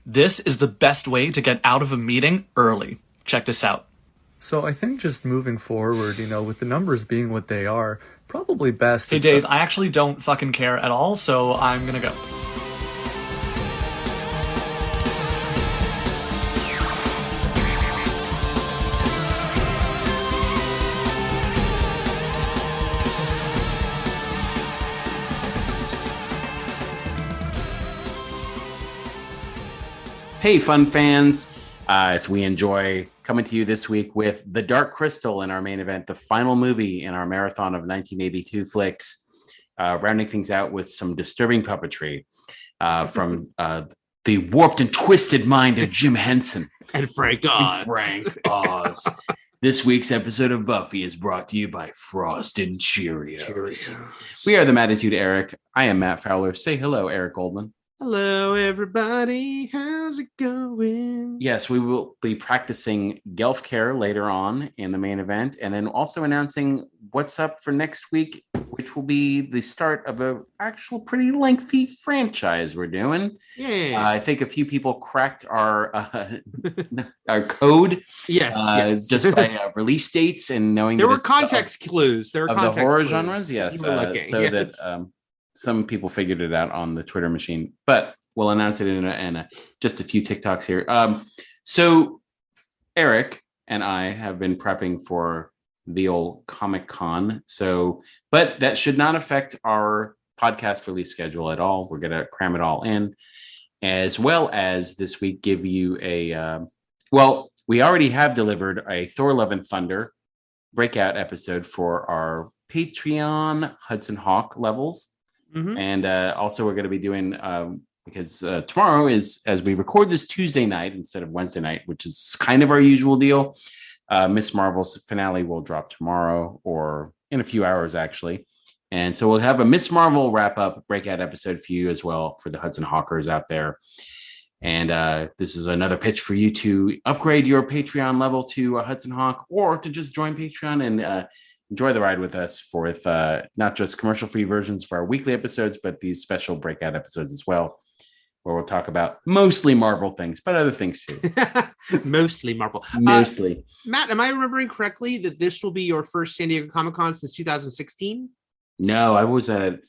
This is the best way to get out of a meeting early. Check this out. So I think just moving forward, with the numbers being what they are, probably best. Hey Dave, I actually don't fucking care at all, so I'm gonna go. Hey, fun fans. As we enjoy coming to you this week with The Dark Crystal in our main event, the final movie in our marathon of 1982 flicks, rounding things out with some disturbing puppetry from the warped and twisted mind of Jim Henson and Frank Oz. This week's episode of Buffy is brought to you by Frosted Cheerios. We are the Mattitude Eric. I am Matt Fowler. Say hello, Eric Goldman. Hello, everybody. How's it going? Yes, we will be practicing Gelf-Care later on in the main event, and then also announcing what's up for next week, which will be the start of a actual pretty lengthy franchise we're doing. Yeah, I think a few people cracked our our code. Yes. Just by release dates and knowing there were context clues. There were of context the horror clues. genres. Yes, Yes. that. Some people figured it out on the Twitter machine, but we'll announce it in just a few TikToks here. So Eric and I have been prepping for the old Comic-Con. But that should not affect our podcast release schedule at all. We're going to cram it all in, as well as this week give you we already have delivered a Thor: Love and Thunder breakout episode for our Patreon Hudson Hawk levels. Mm-hmm. And also we're going to be doing, because tomorrow is, as we record this, Tuesday night instead of Wednesday night, which is kind of our usual deal. Miss Marvel's finale will drop tomorrow or in a few hours, actually. And so we'll have a Miss Marvel wrap-up breakout episode for you as well, for the Hudson Hawkers out there. And this is another pitch for you to upgrade your Patreon level to Hudson Hawk, or to just join Patreon and enjoy the ride with us for not just commercial-free versions for our weekly episodes, but these special breakout episodes as well, where we'll talk about mostly Marvel things, but other things too. Mostly Marvel. Mostly. Matt, am I remembering correctly that this will be your first San Diego Comic-Con since 2016? No, I was at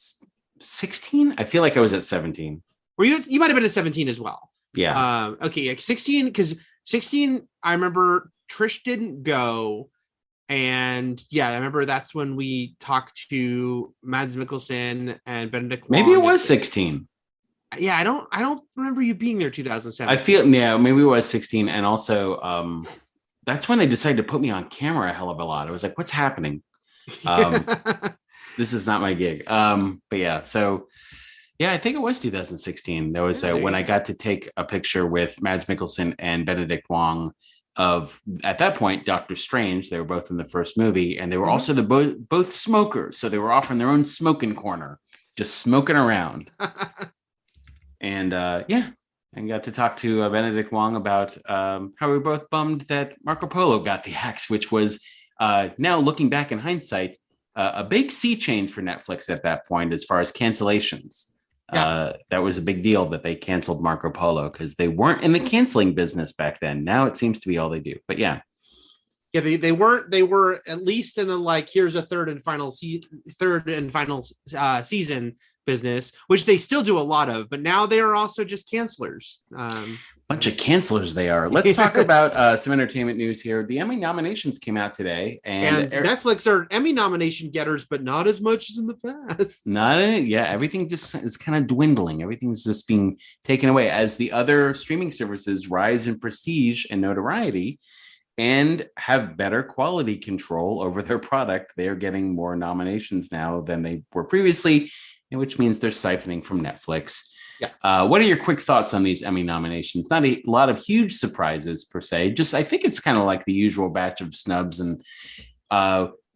16. I feel like I was at 17. Were you? You might have been at 17 as well. Yeah. Okay, 16, because 16, I remember Trish didn't go. And yeah, I remember that's when we talked to Mads Mikkelsen and Benedict Wong. Maybe it was 16. Yeah, I don't remember you being there 2007. Maybe it was 16. And also, that's when they decided to put me on camera a hell of a lot. I was like, what's happening? This is not my gig. But yeah, so yeah, I think it was 2016. There was when I got to take a picture with Mads Mikkelsen and Benedict Wong of, at that point, Doctor Strange. They were both in the first movie, and they were also both smokers, so they were off in their own smoking corner, just smoking around. And and got to talk to Benedict Wong about how we were both bummed that Marco Polo got the axe, which was, now looking back in hindsight, a big sea change for Netflix at that point as far as cancellations. Yeah. That was a big deal that they canceled Marco Polo, because they weren't in the canceling business back then. Now it seems to be all they do. But yeah. Yeah, they weren't. They were at least in the here's a third and final season business, which they still do a lot of. But now they are also just cancelers. Bunch of cancelers they are. Let's talk about some entertainment news here. The Emmy nominations came out today, and Netflix are Emmy nomination getters, but not as much as in the past. Everything just is kind of dwindling. Everything's just being taken away as the other streaming services rise in prestige and notoriety and have better quality control over their product. They are getting more nominations now than they were previously, which means they're siphoning from Netflix. Yeah. What are your quick thoughts on these Emmy nominations? Not a lot of huge surprises per se. Just, I think it's kind of like the usual batch of snubs and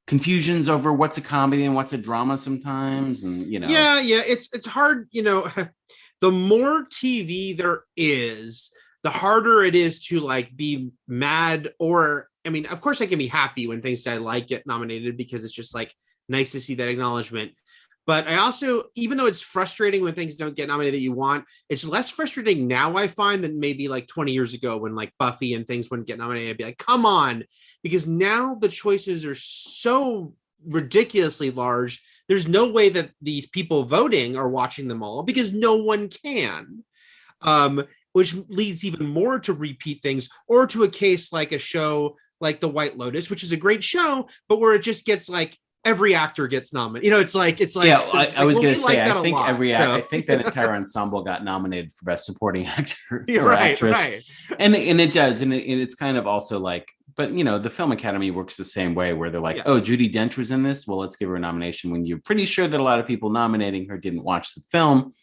confusions over what's a comedy and what's a drama sometimes. And, it's hard. The more TV there is, the harder it is to be mad, or, of course I can be happy when things I like get nominated, because it's just nice to see that acknowledgement. But I also, even though it's frustrating when things don't get nominated that you want, it's less frustrating now, I find, than maybe like 20 years ago when like Buffy and things wouldn't get nominated. I'd be like, come on, because now the choices are so ridiculously large. There's no way that these people voting are watching them all because no one can. Which leads even more to repeat things, or to a case like a show like The White Lotus, which is a great show, but where it just gets like every actor gets nominated. You know, it's like yeah. I was going to say, like I think I think that entire ensemble got nominated for best supporting actor You're or right, actress, right. and it does, and it's kind of also like, but you know, the Film Academy works the same way, where they're like, Yeah. oh, Judi Dench was in this, well, let's give her a nomination. When you're pretty sure that a lot of people nominating her didn't watch the film.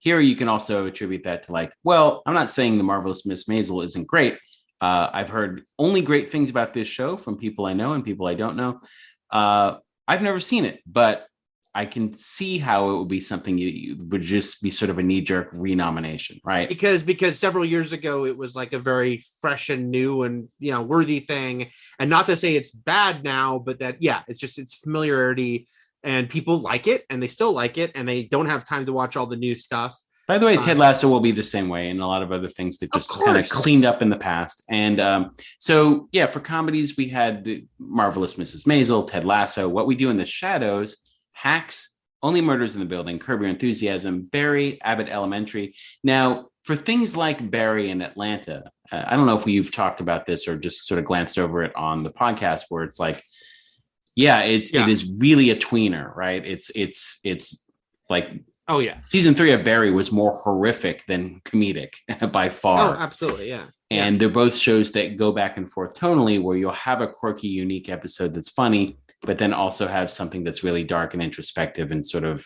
Here, you can also attribute that to like, well, I'm not saying The Marvelous Miss Maisel isn't great. I've heard only great things about this show from people I know and people I don't know. I've never seen it, but I can see how it would be something you would just be sort of a knee-jerk renomination, right? Because several years ago it was like a very fresh and new and worthy thing. And not to say it's bad now, but that it's familiarity. And people like it, and they still like it, and they don't have time to watch all the new stuff. By the way, Ted Lasso will be the same way, and a lot of other things that just kind of cleaned up in the past. And so, yeah, for comedies, we had the Marvelous Mrs. Maisel, Ted Lasso, What We Do in the Shadows, Hacks, Only Murders in the Building, Curb Your Enthusiasm, Barry, Abbott Elementary. Now, for things like Barry and Atlanta, I don't know if you've talked about this or just sort of glanced over it on the podcast, where it's like, it is really a tweener, right? It's like, oh yeah, season 3 of Barry was more horrific than comedic by far. Oh, absolutely, yeah. And they're both shows that go back and forth tonally, where you'll have a quirky, unique episode that's funny, but then also have something that's really dark and introspective and sort of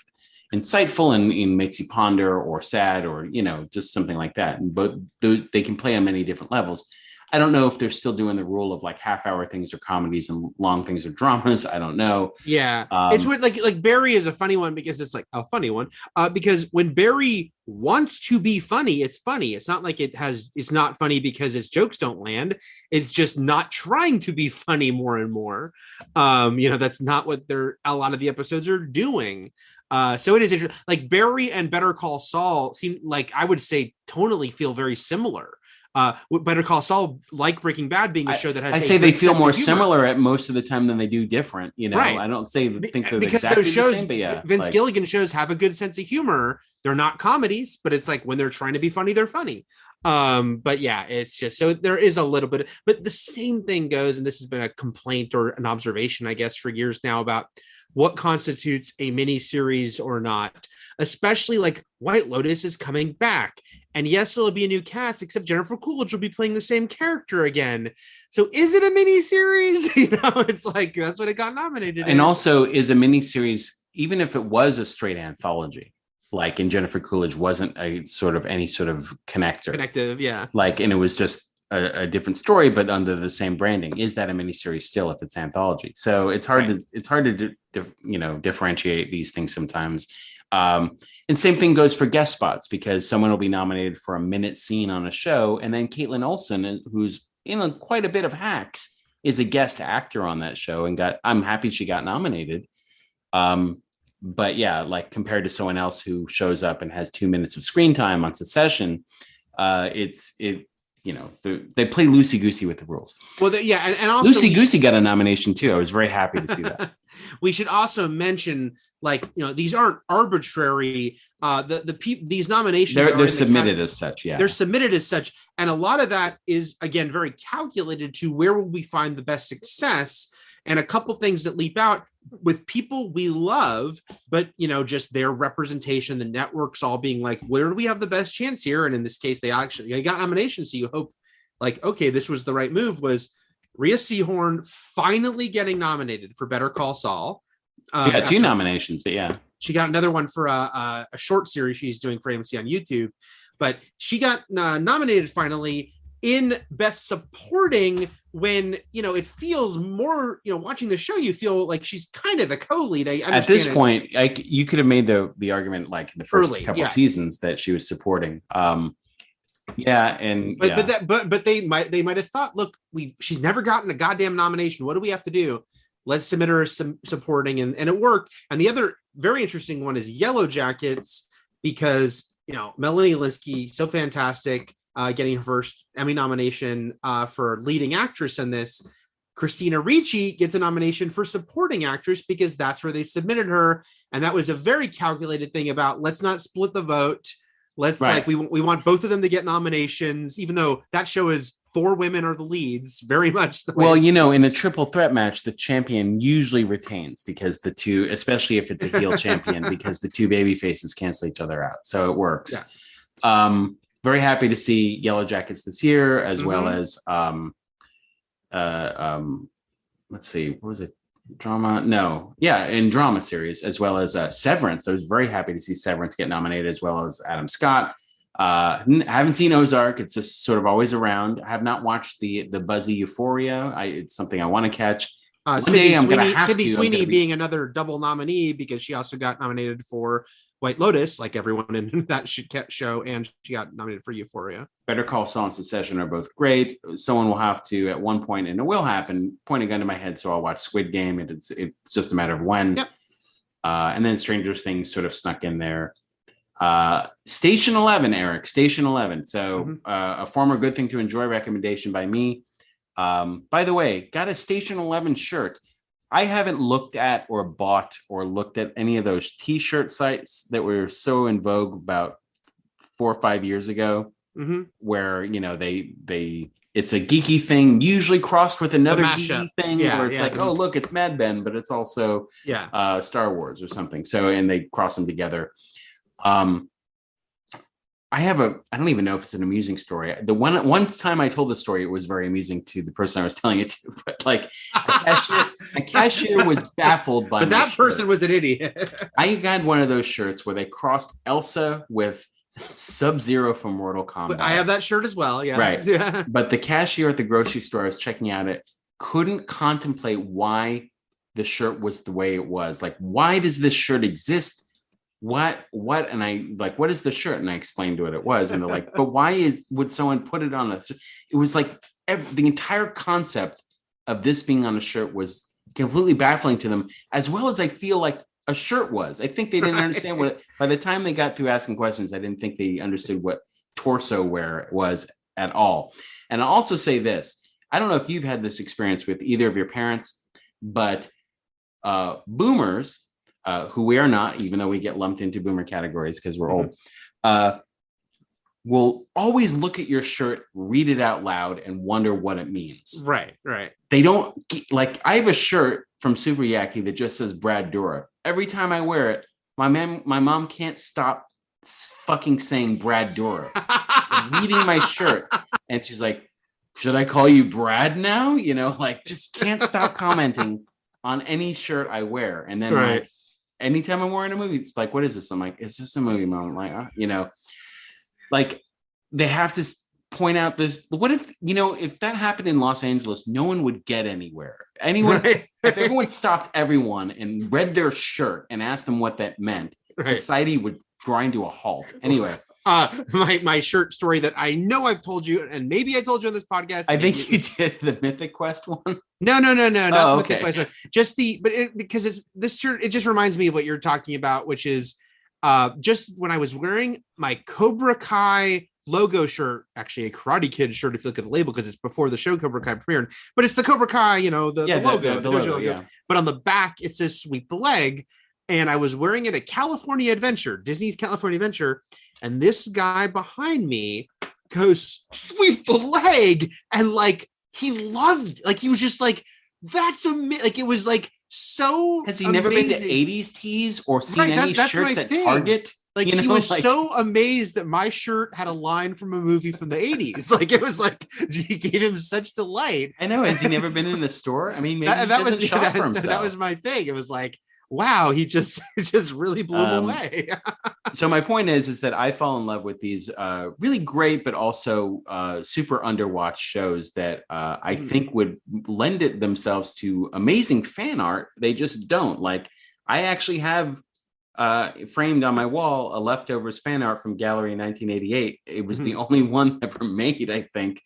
insightful and makes you ponder or sad or just something like that. And both they can play on many different levels. I don't know if they're still doing the rule of like half-hour things are comedies and long things are dramas. I don't know. Yeah, it's weird. Like Barry is a funny one because it's like a funny one. Because when Barry wants to be funny, it's funny. It's not like it's not funny because its jokes don't land. It's just not trying to be funny more and more. That's not what a lot of the episodes are doing. So it is interesting. Like Barry and Better Call Saul seem like, I would say, tonally feel very similar. Better Call Saul, like Breaking Bad, being a show that has. I say they feel more similar at most of the time than they do different. Right. I don't think they're because exactly those shows, the same. But yeah, Vince Gilligan shows have a good sense of humor. They're not comedies, but it's like when they're trying to be funny, they're funny. But yeah, it's just so there is a little bit. But the same thing goes, and this has been a complaint or an observation, I guess, for years now about what constitutes a mini series or not, especially like White Lotus is coming back. And yes, it'll be a new cast, except Jennifer Coolidge will be playing the same character again. So is it a mini series? It's like, that's what it got nominated. And also, is a mini series, even if it was a straight anthology, like, and Jennifer Coolidge wasn't any sort of connective. Yeah. Like, and it was just a different story, but under the same branding. Is that a miniseries still if it's anthology? So it's hard to differentiate these things sometimes. And same thing goes for guest spots, because someone will be nominated for a minute scene on a show, and then Caitlin Olsen, who's in quite a bit of Hacks, is a guest actor on that show, and I'm happy she got nominated. But yeah, like compared to someone else who shows up and has 2 minutes of screen time on Succession, they play loosey-goosey with the rules. Well, and also loosey-goosey got a nomination too. I was very happy to see that. We should also mention, these aren't arbitrary. These nominations they're submitted as such. Yeah, they're submitted as such, and a lot of that is again very calculated to where will we find the best success. And a couple things that leap out with people we love, but just their representation, the networks all being like, where do we have the best chance here? And in this case, they got nominations. So you hope, okay, this was the right move. Was Rhea Seehorn finally getting nominated for Better Call Saul? She got 2 nominations, but yeah, she got another one for a short series she's doing for AMC on YouTube. But she got nominated finally in Best Supporting, when it feels more, watching the show, you feel like she's kind of the co-lead. At this point, you could have made the argument like in the first couple seasons that she was supporting. But they might have thought, look, she's never gotten a goddamn nomination. What do we have to do? let's submit her as some supporting, and it worked. And the other very interesting one is Yellow Jackets, because Melanie Linsky, so fantastic, getting her first Emmy nomination for leading actress in this. Christina Ricci gets a nomination for supporting actress because that's where they submitted her, and that was a very calculated thing about let's not split the vote. Let's we want both of them to get nominations, even though that show is 4 women are the leads, very much. In a triple threat match, the champion usually retains because the two, especially if it's a heel champion, because the two baby faces cancel each other out. So it works. Yeah. Very happy to see Yellow Jackets this year, as well as let's see, what was it? In drama series, as well as Severance. I was very happy to see Severance get nominated, as well as Adam Scott. Haven't seen Ozark. It's just sort of always around. I have not watched the buzzy Euphoria. It's something I want to catch. Sydney Sweeney being another double nominee, because she also got nominated for White Lotus, like everyone in that show, and she got nominated for Euphoria. Better Call Saul and Succession are both great. Someone will have to, at one point, and it will happen, point a gun to my head, so I'll watch Squid Game, and it's just a matter of when. Yep. And then Stranger Things sort of snuck in there. Station 11, Eric. Station 11. So a former Good Thing to Enjoy recommendation by me. By the way, got a Station 11 shirt. I haven't looked at or bought or looked at any of those t-shirt sites that were so in vogue about 4 or 5 years ago, where it's a geeky thing, usually crossed with another geeky thing, where it's oh look, it's Mad Men, but it's also Star Wars or something. So, and they cross them together. I don't even know if it's an amusing story. The one time I told the story, it was very amusing to the person I was telling it to, but like a cashier was baffled by. But that person was an idiot. I had one of those shirts where they crossed Elsa with Sub-Zero from Mortal Kombat. I have that shirt as well. Yes. Right. Yeah. But the cashier at the grocery store I was checking out it couldn't contemplate why the shirt was the way it was. Like, why does this shirt exist? What? And I like, what is the shirt? And I explained what it was. And they're like, but why would someone put it on it was like the entire concept of this being on a shirt was completely baffling to them, as well as I feel like a shirt was. I think they didn't understand by the time they got through asking questions, I didn't think they understood what torso wear was at all. And I'll also say this, I don't know if you've had this experience with either of your parents, but boomers, who we are not, even though we get lumped into boomer categories because we're old, will always look at your shirt, read it out loud, and wonder what it means. Right. They don't, like, I have a shirt from Super Yaki that just says Brad Dourif. Every time I wear it, my mom can't stop fucking saying Brad Dourif. Reading my shirt, and she's like, should I call you Brad now? Like, just can't stop commenting on any shirt I wear. And then anytime I'm wearing a movie, it's like, what is this? I'm like, it's just a movie, Mom. I'm like, like they have to point out this. What if that happened in Los Angeles, no one would get anywhere. If everyone stopped everyone and read their shirt and asked them what that meant, society would grind to a halt. Anyway. My shirt story that I know I've told you, and maybe I told you on this podcast. I think you did the Mythic Quest one. No, not the Mythic Quest one. Just because this shirt, it just reminds me of what you're talking about, which is just when I was wearing my Cobra Kai logo shirt, actually a Karate Kid shirt if you look at the label, because it's before the show Cobra Kai premiered, but it's the Cobra Kai, the logo, the logo. Yeah. But on the back it says Sweep the Leg, and I was wearing it at California Adventure, Disney's California Adventure. And this guy behind me goes, sweep the leg. And like, he loved, like, he was just like, that's amazing. Like, it was like, so Has he never been to 80s tees or seen any shirts at Target? Like, he was so amazed that my shirt had a line from a movie from the 80s. Like, it was like, he gave him such delight. I know. Has he never been in the store? I mean, maybe he doesn't shop for himself. That was my thing. It was like, wow, he just really blew him away. So my point is that I fall in love with these really great, but also super underwatched shows that I think would lend it themselves to amazing fan art. They just don't. Like, I actually have framed on my wall a leftovers fan art from Gallery 1988. It was the only one ever made, I think.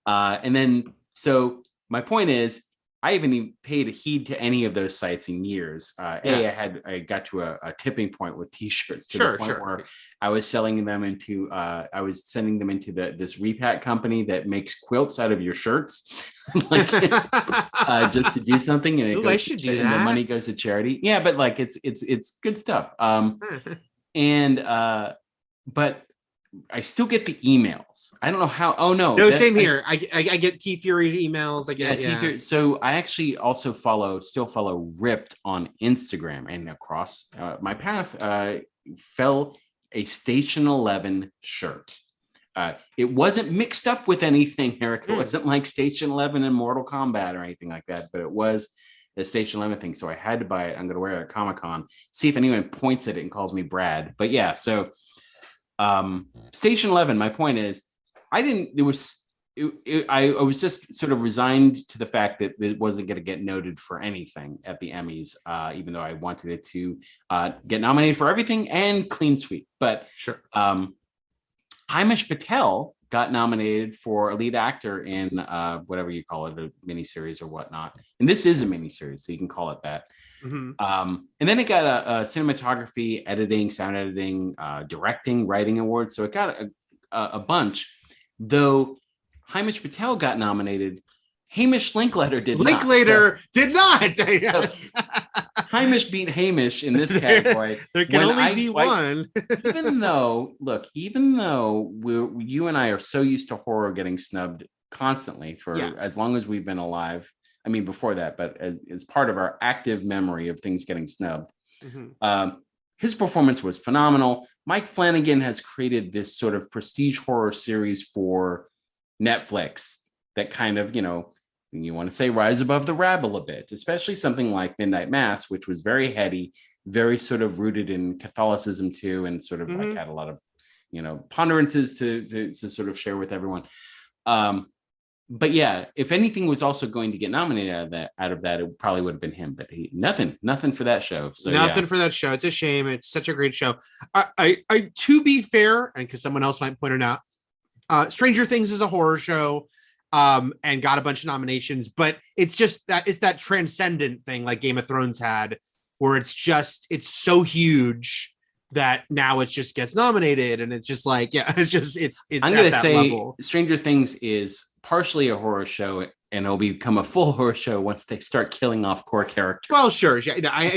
And then, so my point is, I haven't even paid heed to any of those sites in years. I got to a tipping point with T-shirts to the point where I was selling them into, I was sending them into this repack company that makes quilts out of your shirts, like just to do something. And I should do that. And the money goes to charity. Yeah, but like it's good stuff. But I still get the emails. I don't know how. Oh no, same here. I get T Fury emails. I get T Fury. So I actually also still follow Ripped on Instagram, and across my path fell a Station 11 shirt. It wasn't mixed up with anything, Eric. It wasn't like Station 11 and Mortal Kombat or anything like that, but it was the Station 11 thing. So I had to buy it. I'm going to wear it at Comic-Con. See if anyone points at it and calls me Brad. But yeah, so. Station 11, my point is, I was just sort of resigned to the fact that it wasn't going to get noted for anything at the Emmys, even though I wanted it to get nominated for everything and clean sweep. But Hamish Patel got nominated for a lead actor in whatever you call it, a miniseries or whatnot. And this is a miniseries, so you can call it that. And then it got a cinematography, editing, sound editing, directing, writing award. So it got a bunch. Though Hamish Patel got nominated, Hamish Linklater did not. Did not. Hamish beat Hamish in this category. There can only be one. even though you and I are so used to horror getting snubbed constantly for as long as we've been alive. I mean, before that, but as part of our active memory of things getting snubbed. His performance was phenomenal. Mike Flanagan has created this sort of prestige horror series for Netflix that kind of, you want to say rise above the rabble a bit, especially something like Midnight Mass, which was very heady, very sort of rooted in Catholicism too, and sort of like had a lot of, ponderances to sort of share with everyone. But yeah, if anything was also going to get nominated out of that, it probably would have been him. But nothing for that show. So nothing for that show. It's a shame. It's such a great show. I to be fair, and because someone else might point it out, Stranger Things is a horror show, and got a bunch of nominations. But it's just that transcendent thing like Game of Thrones had, where it's so huge that now it just gets nominated, and it's just like it's. I'm gonna say level. Stranger Things is partially a horror show, and it'll become a full horror show once they start killing off core characters. Well, sure, I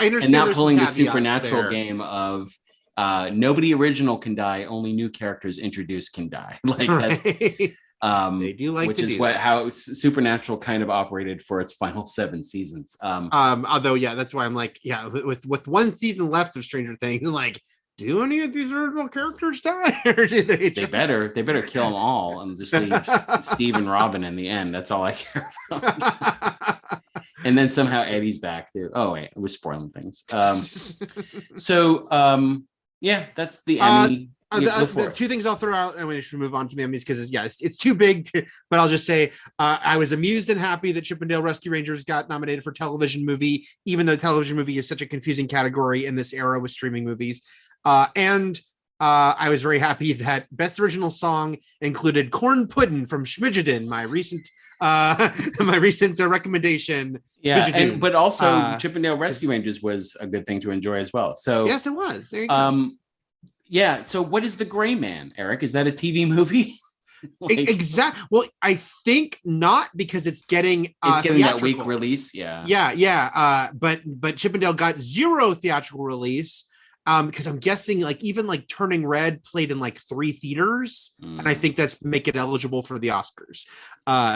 understand, and not pulling the supernatural game of nobody original can die, only new characters introduced can die. Like that. They do like which to is do how Supernatural kind of operated for its final 7 seasons. Although that's why I'm like, with one season left of Stranger Things, like, do any of these original characters die, or do they? They better kill them all and just leave Steve and Robin in the end. That's all I care about. And then somehow Eddie's back too. Oh wait, we're spoiling things. That's the Emmy. The two things I'll throw out, and we should move on from the Emmys because it's too big. But I'll just say I was amused and happy that Chip 'n Dale Rescue Rangers got nominated for television movie, even though television movie is such a confusing category in this era with streaming movies. And I was very happy that Best Original Song included "Corn Puddin" from Schmidgeddon, my recent recommendation. Yeah, but also Chip 'n Dale Rescue Rangers was a good thing to enjoy as well. So yes, it was. There you go. Yeah. So what is The Gray Man, Eric? Is that a TV movie? Exactly. Well, I think not, because it's getting that week release. Yeah. But Chip 'n Dale got 0 theatrical release. Because I'm guessing even Turning Red played in 3 theaters, and I think that's make it eligible for the Oscars.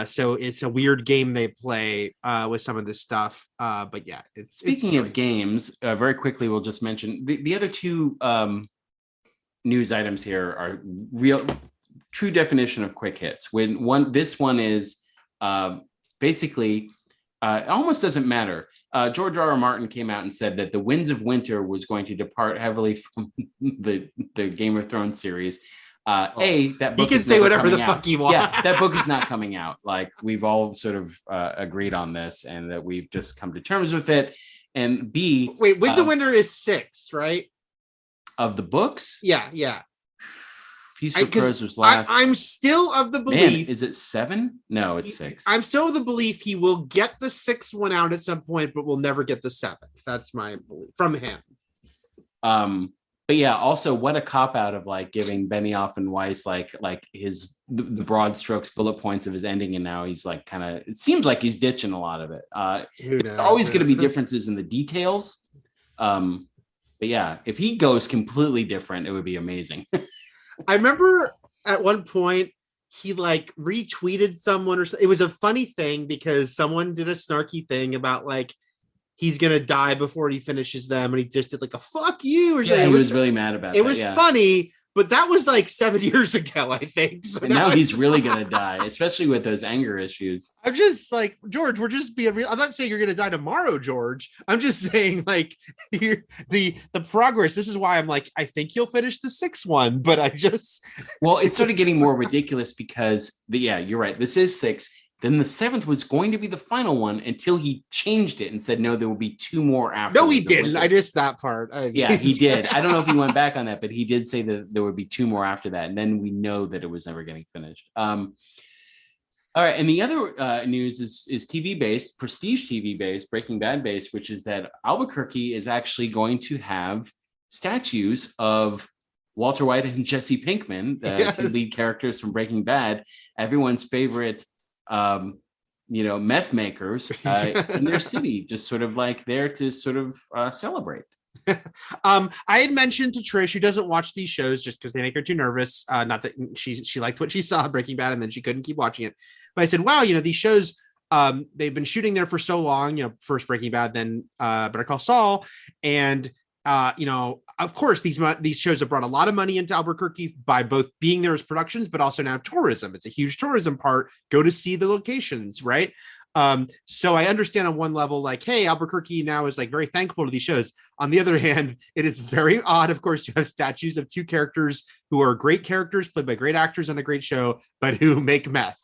So it's a weird game they play with some of this stuff. But yeah, speaking of games, very quickly we'll just mention the other 2 news items here are true definition of quick hits. This one is basically it almost doesn't matter. George R.R. Martin came out and said that The Winds of Winter was going to depart heavily from the Game of Thrones series. That book he can say whatever the fuck he wants. Yeah, that book is not coming out. Like, we've all sort of agreed on this, and that we've just come to terms with it. And B, wait, Winds of Winter is 6, right? Of the books? Yeah. Feast for Crows was last. I'm still of the belief. Man, is it 7? No, it's 6. I'm still of the belief he will get the 6th one out at some point, but will never get the 7th. That's my belief from him. But yeah, also what a cop out of like giving Benioff and Weiss like the broad strokes bullet points of his ending, and now he's like kind of, it seems like he's ditching a lot of it. There's always going to be differences in the details. But yeah, if he goes completely different, it would be amazing. I remember at one point he like retweeted someone, or it was a funny thing because someone did a snarky thing about like he's gonna die before he finishes them, and he just did like a "fuck you" or something. Yeah, he was really mad about it. It was funny, but that was like 7 years ago, I think. So and now he's really gonna die, especially with those anger issues. I'm just like, George, we're just being real. I'm not saying you're gonna die tomorrow, George. I'm just saying like the progress. This is why I'm like, I think you'll finish the 6th one, but I just well, it's sort of getting more ridiculous because you're right. This is 6. Then the 7th was going to be the final one until he changed it and said, no, there will be 2 more after. No, he didn't. I missed that part. Yeah, he did. I don't know if he went back on that, but he did say that there would be 2 more after that. And then we know that it was never getting finished. All right. And the other news is TV based, prestige TV based, Breaking Bad based, which is that Albuquerque is actually going to have statues of Walter White and Jesse Pinkman, the 2 lead characters from Breaking Bad, everyone's favorite meth makers in their city, just sort of like there to sort of celebrate. I had mentioned to Trish, who doesn't watch these shows just because they make her too nervous. Not that she liked what she saw Breaking Bad and then she couldn't keep watching it. But I said, wow, these shows, they've been shooting there for so long, first Breaking Bad, then Better Call Saul. And of course, these shows have brought a lot of money into Albuquerque by both being there as productions, but also now tourism. It's a huge tourism part. Go to see the locations, right? So I understand on one level, like, hey, Albuquerque now is like very thankful to these shows. On the other hand, it is very odd, of course, to have statues of 2 characters who are great characters played by great actors on a great show, but who make meth,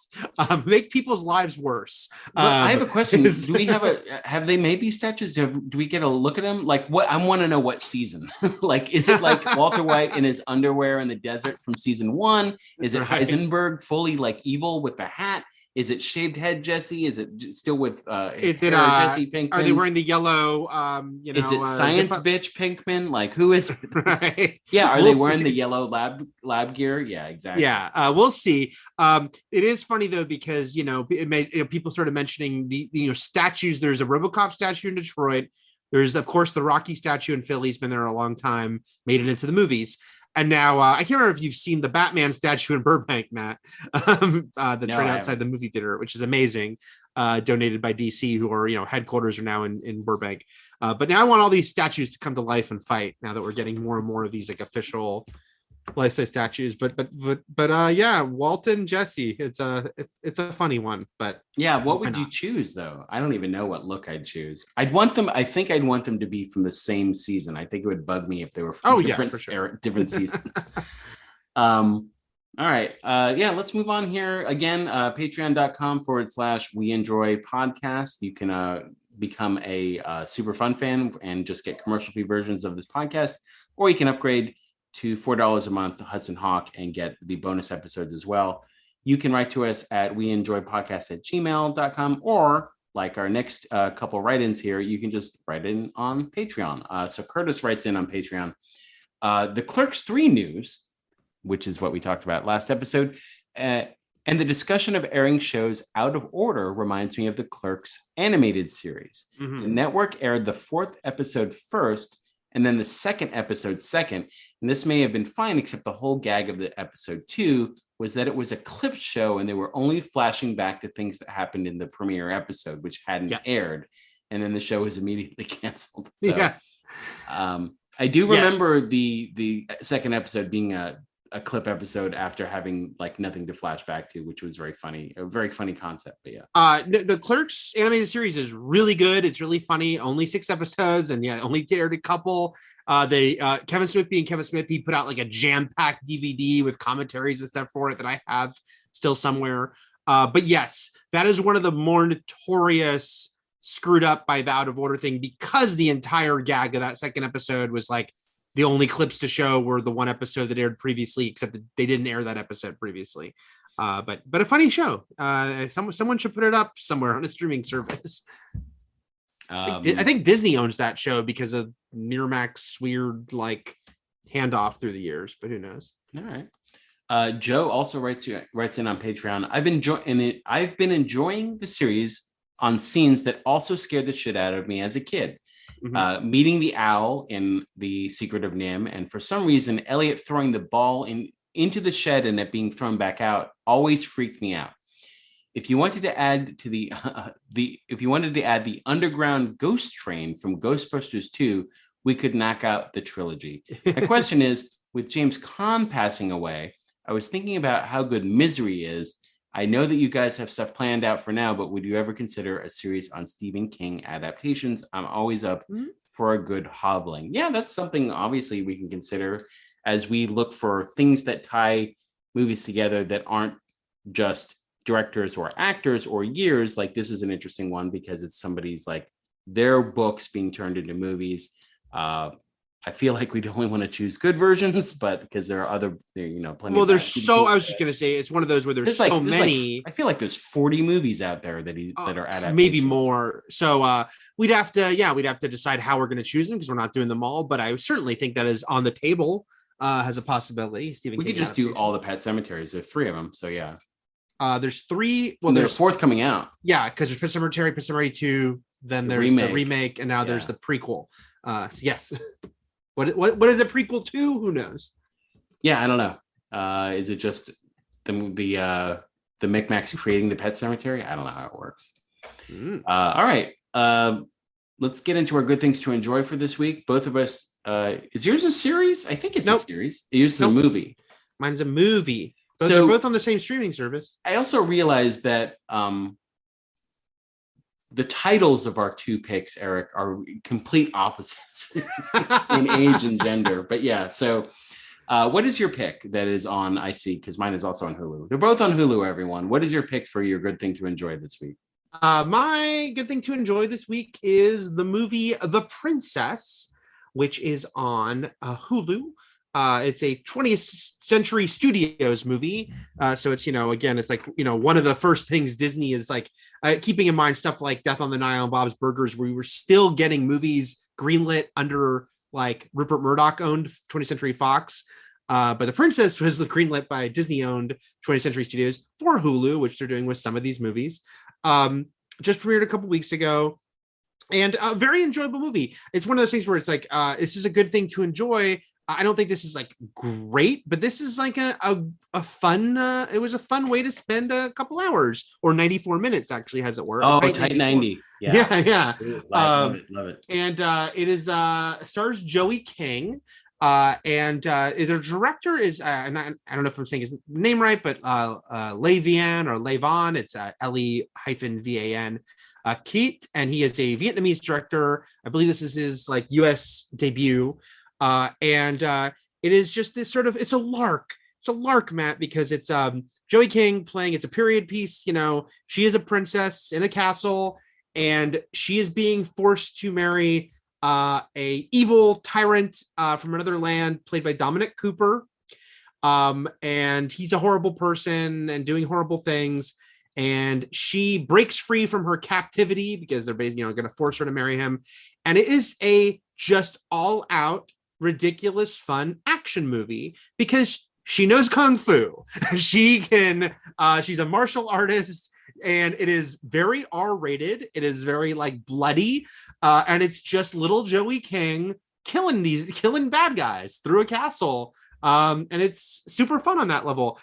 make people's lives worse. Well, I have a question. Do we have they made these statues? Do we get a look at them? Like, what? I want to know what season. Like, is it like Walter White in his underwear in the desert from season 1? Is it Heisenberg fully like evil with the hat? Is it shaved head Jesse? Is it still with Jesse Pinkman? Are they wearing the yellow? Is it science bitch Pinkman? Like, who is it? Right. Yeah, are they wearing the yellow lab gear? Yeah, exactly. Yeah, we'll see. It is funny though because it made people started mentioning the statues. There's a RoboCop statue in Detroit. There's of course the Rocky statue in Philly. He's been there a long time. Made it into the movies. And now I can't remember if you've seen the Batman statue in Burbank, Matt, that's right outside the movie theater, which is amazing. Donated by DC, who are, headquarters are now in Burbank. But now I want all these statues to come to life and fight now that we're getting more and more of these like official life-size statues. But yeah, Walton, Jesse, it's a funny one. But yeah, what would you choose though? I don't even know what look I'd choose. I think I'd want them to be from the same season. I think it would bug me if they were from different seasons. All right. Let's move on here. Again, patreon.com/we enjoy podcast. You can become a super fun fan and just get commercial-free versions of this podcast, or you can upgrade to $4 a month, Hudson Hawk, and get the bonus episodes as well. You can write to us at weenjoypodcast@gmail.com, or like our next couple write-ins here, you can just write in on Patreon. So Curtis writes in on Patreon. The Clerks 3 news, which is what we talked about last episode, and the discussion of airing shows out of order reminds me of the Clerks animated series. Mm-hmm. The network aired the 4th episode first, and then the 2nd episode second. And this may have been fine, except the whole gag of the episode 2 was that it was a clip show and they were only flashing back to things that happened in the premiere episode, which hadn't aired. And then the show was immediately canceled. So, yes. I do remember the 2nd episode being a clip episode after having like nothing to flash back to, which was very funny, a very funny concept. But yeah, the Clerks animated series is really good. It's really funny. Only 6 episodes, and only aired a couple. Kevin Smith being Kevin Smith, he put out like a jam-packed DVD with commentaries and stuff for it that I have still somewhere. But yes, that is one of the more notorious screwed up by the out of order thing, because the entire gag of that 2nd episode was like the only clips to show were the one episode that aired previously, except that they didn't air that episode previously. But a funny show. Someone should put it up somewhere on a streaming service. I think Disney owns that show because of Miramax's weird like handoff through the years, but who knows? All right. Joe also writes in on Patreon. I've been enjoying the series on scenes that also scared the shit out of me as a kid. Mm-hmm. Meeting the owl in The Secret of Nim, and for some reason, Elliot throwing the ball into the shed and it being thrown back out always freaked me out. If you wanted to add to the underground ghost train from Ghostbusters 2, we could knock out the trilogy. My question is, with James Caan passing away, I was thinking about how good Misery is. I know that you guys have stuff planned out for now, but would you ever consider a series on Stephen King adaptations? I'm always up for a good hobbling. Yeah, that's something obviously we can consider as we look for things that tie movies together that aren't just directors or actors or years. Like this is an interesting one because it's somebody's like their books being turned into movies. I feel like we'd only want to choose good versions, but because there are other, plenty. Well, there's so. I was just gonna say it's one of those where there's so many. I feel like there's 40 movies out there that are adaptations. Maybe more. So we'd have to decide how we're gonna choose them because we're not doing them all. But I certainly think that is on the table as a possibility. Stephen we King could just do all the Pet Cemeteries. There's 3 of them. So yeah. There's 3. Well, there's a 4th coming out. Yeah, because there's Pet Cemetery 2. Then there's the remake, and now there's the prequel. So yes. What is a prequel to? Who knows? Yeah, I don't know. Is it just the Micmacs creating the Pet Cemetery? I don't know how it works. All right. Let's get into our good things to enjoy for this week. Both of us. Is yours a series? I think it's a series. Yours is a movie. Mine's a movie. So they're both on the same streaming service. I also realized that the titles of our 2 picks, Eric, are complete opposites in age and gender. But yeah, so what is your pick that is on IC? Because mine is also on Hulu. They're both on Hulu, everyone. What is your pick for your good thing to enjoy this week? My good thing to enjoy this week is the movie The Princess, which is on Hulu. It's a 20th Century Studios movie. So it's, again, it's like, one of the first things Disney is like keeping in mind stuff like Death on the Nile and Bob's Burgers, where we were still getting movies greenlit under like Rupert Murdoch owned 20th Century Fox. But The Princess was greenlit by Disney owned 20th Century Studios for Hulu, which they're doing with some of these movies. Just premiered a couple weeks ago. And a very enjoyable movie. It's one of those things where it's like, this is a good thing to enjoy. I don't think this is like great, but this is like a fun. It was a fun way to spend a couple hours, or 94 minutes actually has it worked. Oh, tight 90. Yeah. Love it. And it is stars Joey King, and the director is and I don't know if I'm saying his name right, but Levian or Levon. It's L-E-VAN. Keat, and he is a Vietnamese director. I believe this is his like U.S. debut. And it is just this sort of, it's a lark, Matt, because it's Joey King playing, it's a period piece. She is a princess in a castle, and she is being forced to marry a evil tyrant from another land played by Dominic Cooper. And he's a horrible person and doing horrible things. And she breaks free from her captivity because they're basically going to force her to marry him. And it is a just all out ridiculous fun action movie because she knows kung fu. She's a martial artist, and it is very R-rated. It is very like bloody, and it's just little Joey King killing bad guys through a castle, and it's super fun on that level.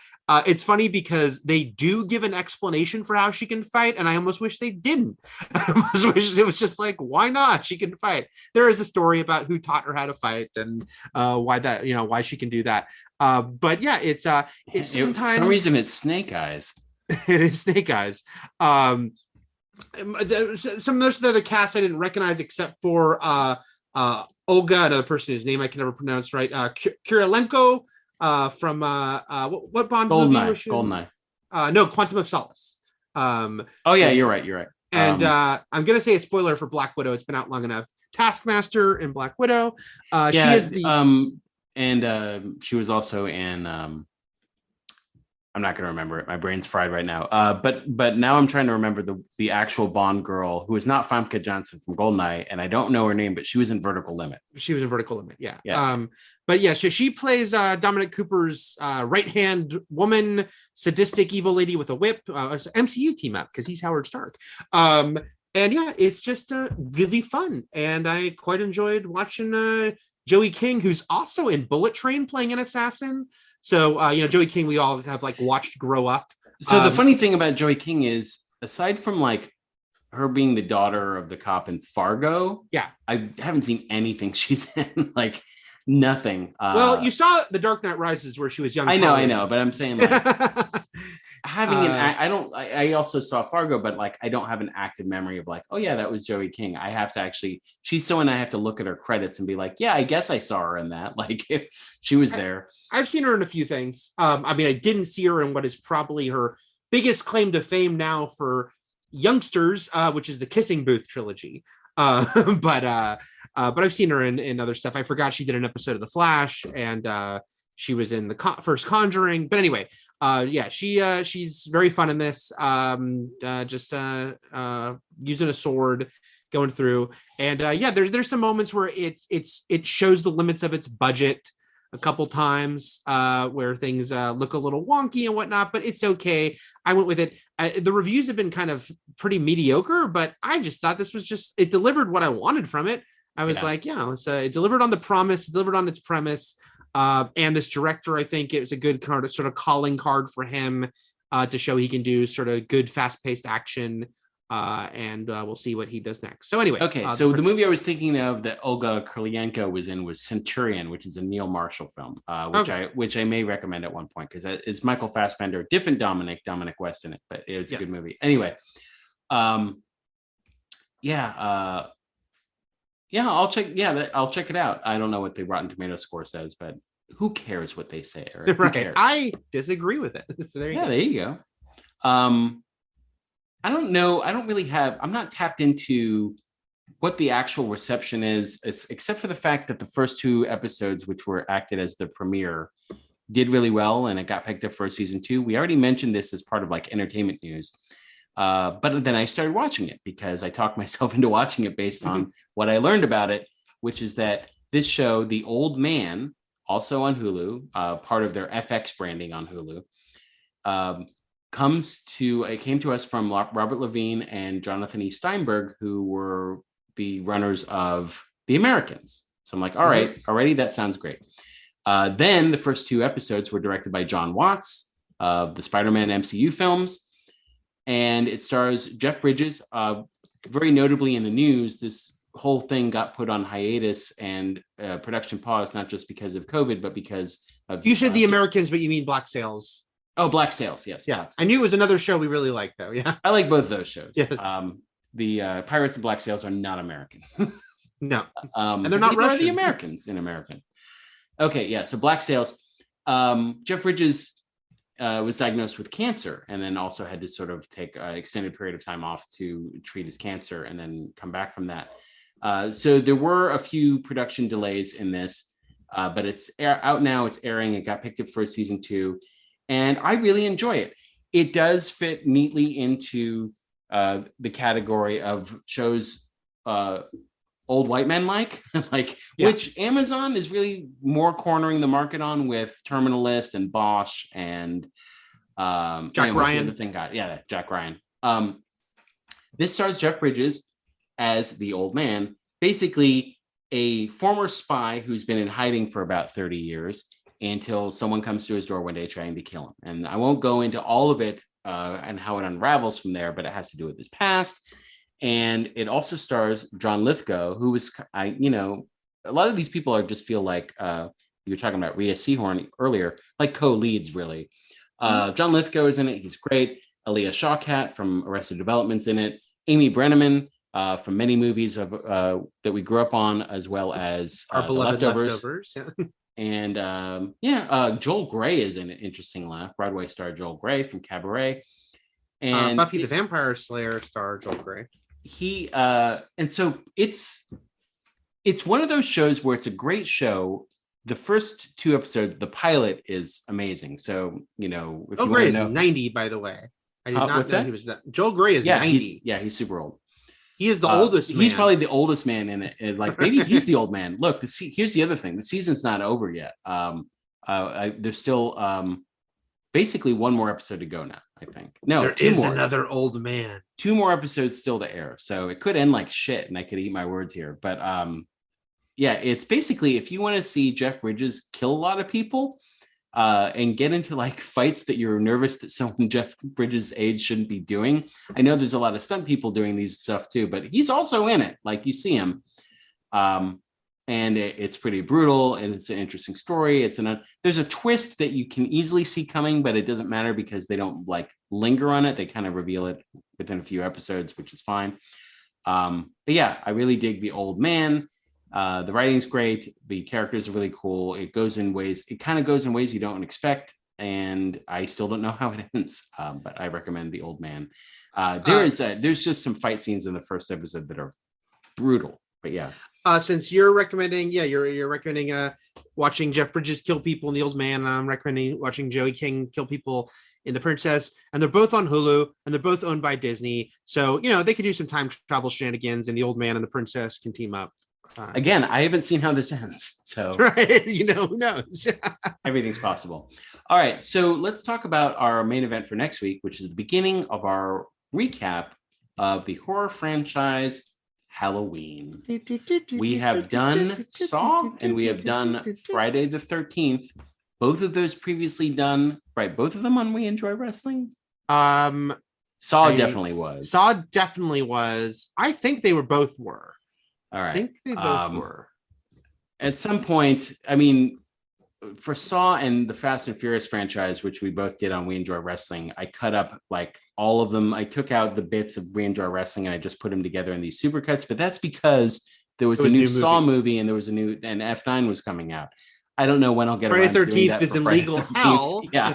It's funny because they do give an explanation for how she can fight, and I almost wish they didn't. I almost wish it was just like, why not? She can fight. There is a story about who taught her how to fight and why she can do that. But yeah, it's sometimes for some reason it's Snake Eyes. It is Snake Eyes. Some of the other cast I didn't recognize except for Olga, another person whose name I can never pronounce right. Kirilenko. From what Bond movie was she? Goldeneye. No, Quantum of Solace. You're right. And I'm gonna say a spoiler for Black Widow. It's been out long enough. Taskmaster in Black Widow. She is the she was also in I'm not going to remember it. My brain's fried right now. But now I'm trying to remember the actual Bond girl who is not Famke Janssen from Goldeneye, and I don't know her name, but she was in Vertical Limit. She was in Vertical Limit, yeah. Yeah. But yeah, so she plays Dominic Cooper's right-hand woman, sadistic evil lady with a whip. MCU team up because he's Howard Stark. And yeah, it's just really fun, and I quite enjoyed watching Joey King, who's also in Bullet Train, playing an assassin. So, Joey King, we all have like watched grow up. So the funny thing about Joey King is, aside from like her being the daughter of the cop in Fargo, yeah, I haven't seen anything she's in, like nothing. Well, you saw The Dark Knight Rises where she was young. I know, but I'm saying like having I also saw Fargo, but like I don't have an active memory of like, oh yeah, that was Joey King. I have to actually, she's someone I have to look at her credits and be like, yeah, I guess I saw her in that. Like she was there. I've seen her in a few things. I didn't see her in what is probably her biggest claim to fame now for youngsters, which is the Kissing Booth trilogy. But I've seen her in other stuff. I forgot she did an episode of The Flash, and she was in the first Conjuring. But anyway, she's very fun in this. Just using a sword, going through, and there's some moments where it shows the limits of its budget a couple times, where things look a little wonky and whatnot, but it's okay. I went with it. The reviews have been kind of pretty mediocre, but I just thought this was it delivered what I wanted from it. I was it delivered on the promise, delivered on its premise. And this director, I think it was a good kind of sort of calling card for him to show he can do sort of good, fast-paced action. And we'll see what he does next. So anyway. Okay, so the movie I was thinking of that Olga Kurylenko was in was Centurion, which is a Neil Marshall film, which I may recommend at one point because it's Michael Fassbender, different Dominic West in it, but it's a good movie. Anyway, I'll check. Yeah, I'll check it out. I don't know what the Rotten Tomato score says, but who cares what they say? Eric? Right. I disagree with it. So there you go. I don't know. I'm not tapped into what the actual reception is, except for the fact that the first two episodes, which were acted as the premiere, did really well, and it got picked up for a season 2. We already mentioned this as part of like entertainment news. But then I started watching it because I talked myself into watching it based on what I learned about it, which is that this show, The Old Man, also on Hulu, part of their FX branding on Hulu, came to us from Robert Levine and Jonathan E. Steinberg, who were the runners of The Americans. So I'm like, all right, already that sounds great. Then the first 2 episodes were directed by John Watts of the Spider-Man MCU films. And it stars Jeff Bridges. Very notably in the news, this whole thing got put on hiatus and production pause, not just because of COVID, but because of... You said The Americans, but you mean Black Sails. Oh, Black Sails, yes. Yeah, I knew it was another show we really liked, though. Yeah, I like both of those shows. Yes. The Pirates of Black Sails are not American. No, and they're not Russian. Are the Americans in American. Okay, yeah. So Black Sails. Jeff Bridges was diagnosed with cancer, and then also had to sort of take an extended period of time off to treat his cancer, and then come back from that. So there were a few production delays in this, but it's out now. It's airing. It got picked up for season 2. And I really enjoy it. It does fit neatly into the category of shows old white men like, which Amazon is really more cornering the market on with Terminal List and Bosch and Jack Ryan. Jack Ryan. This stars Jeff Bridges as the old man, basically a former spy who's been in hiding for about 30 years. Until someone comes to his door one day trying to kill him. And I won't go into all of it and how it unravels from there, but it has to do with his past. And it also stars John Lithgow, who was, a lot of these people just feel like, you were talking about Rhea Seehorn earlier, like co-leads, really. John Lithgow is in it. He's great. Aaliyah Shawkat from Arrested Development's in it. Amy Brenneman from many movies that we grew up on, as well as Our beloved Leftovers. Yeah. And Joel Grey is in it. Interesting laugh. Broadway star Joel Grey from Cabaret. And Buffy the Vampire Slayer star Joel Grey. And so it's It's one of those shows where it's a great show. The first 2 episodes, the pilot is amazing. So, if Joel you Gray want to is know, 90, by the way. I did not what's know that? he was that. Joel Gray is 90. He's super old. He is the oldest man. He's probably the oldest man in it. And like maybe he's the old man. Look, here's the other thing. The season's not over yet. There's still basically 1 more episode to go now, I think. No, there 2 is more. another old man. 2 more episodes still to air. So it could end like shit and I could eat my words here. But yeah, it's basically if you want to see Jeff Bridges kill a lot of people and get into like fights that you're nervous that someone Jeff Bridges' age shouldn't be doing. I know there's a lot of stunt people doing these stuff too, but he's also in it. Like you see him. And it's pretty brutal and it's an interesting story. There's a twist that you can easily see coming, but it doesn't matter because they don't like linger on it. They kind of reveal it within a few episodes, which is fine. But yeah, I really dig the old man. The writing's great. The characters are really cool. It kind of goes in ways you don't expect. And I still don't know how it ends, but I recommend the old man. There's just some fight scenes in the first episode that are brutal, but yeah. Since you're recommending, you're recommending watching Jeff Bridges kill people in The Old Man. I'm recommending watching Joey King kill people in The Princess, and they're both on Hulu, and they're both owned by Disney. So they could do some time travel shenanigans, and The Old Man and The Princess can team up. Again, I haven't seen how this ends, so right, who knows? Everything's possible. All right, so let's talk about our main event for next week, which is the beginning of our recap of the horror franchise Halloween. We have done Saw and we have done Friday the 13th. Both of those previously done, right? Both of them on We Enjoy Wrestling? Saw definitely was. Saw definitely was. I think they both were. All right. I think they both were. At some point, I mean, for Saw and the Fast and Furious franchise, which we both did on We Enjoy Wrestling, I cut up like all of them. I took out the bits of We Enjoy Wrestling and I just put them together in these supercuts. But that's because there was a new Saw movie and there was and F9 was coming out. I don't know when I'll get Friday around to doing that. Friday 13th is in legal hell. Yeah,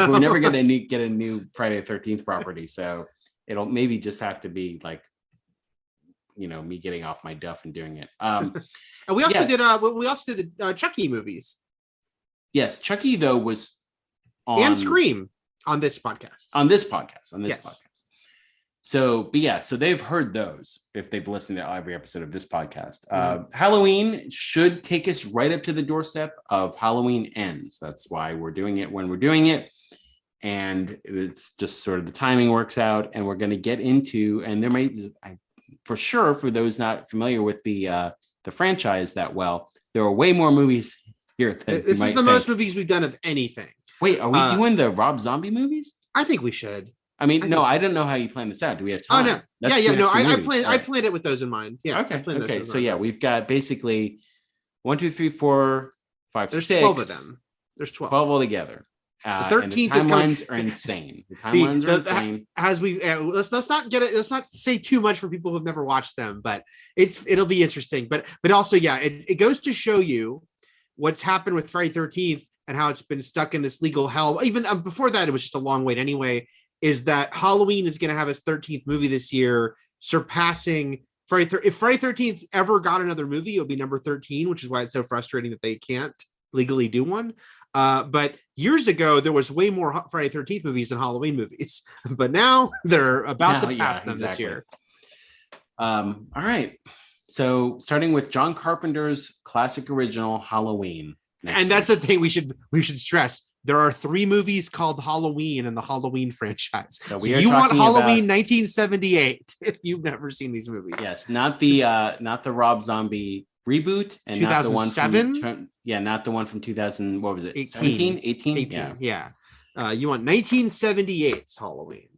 we're never going to get a new Friday the 13th property, so it'll maybe just have to be like, me getting off my duff and doing it. And we also did the Chucky movies. Yes, Chucky though was on and Scream on this podcast. So, but yeah, so they've heard those if they've listened to every episode of this podcast. Halloween should take us right up to the doorstep of Halloween Ends. That's why we're doing it when we're doing it. And it's just sort of the timing works out. And we're going to get into, and there might, for sure, for those not familiar with the franchise that well, there are way more movies here. This is the most movies we've done of anything. Wait, are we doing the Rob Zombie movies? I think we should. I don't know how you plan this out. Do we have time? Oh no, I planned it with those in mind. Yeah. Okay. So yeah, we've got basically 1, 2, 3, 4, 5, There's 6. 12 of them. There's 12 altogether. The 13th timelines are insane. The timelines are insane. As we let's not get it. Let's not say too much for people who've never watched them, but it'll be interesting. But also, it goes to show you what's happened with Friday 13th and how it's been stuck in this legal hell. Even before that, it was just a long wait anyway. Is that Halloween is going to have its 13th movie this year, surpassing Friday. If Friday 13th ever got another movie, it would be number 13, which is why it's so frustrating that they can't legally do one. But years ago, there was way more Friday 13th movies than Halloween movies. But now they're about to pass them this year. All right. So starting with John Carpenter's classic original Halloween. And that's the thing we should stress. There are 3 movies called Halloween in the Halloween franchise. So you want Halloween 1978 if you've never seen these movies. Yes, not the Rob Zombie reboot and 2007? Not the one from not the one from 2000. What was it? 18? Yeah. You want 1978's Halloween.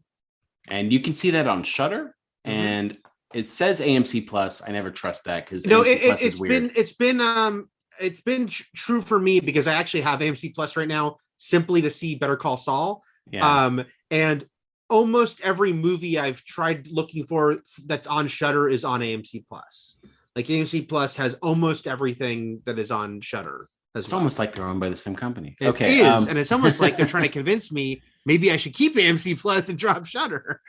And you can see that on Shudder, and it says AMC Plus. I never trust that because it's been true for me because I actually have AMC Plus right now simply to see Better Call Saul. Yeah. And almost every movie I've tried looking for that's on Shudder is on AMC Plus. Like AMC Plus has almost everything that is on Shudder. It's almost like they're owned by the same company. It is, and it's almost like they're trying to convince me maybe I should keep AMC Plus and drop Shudder.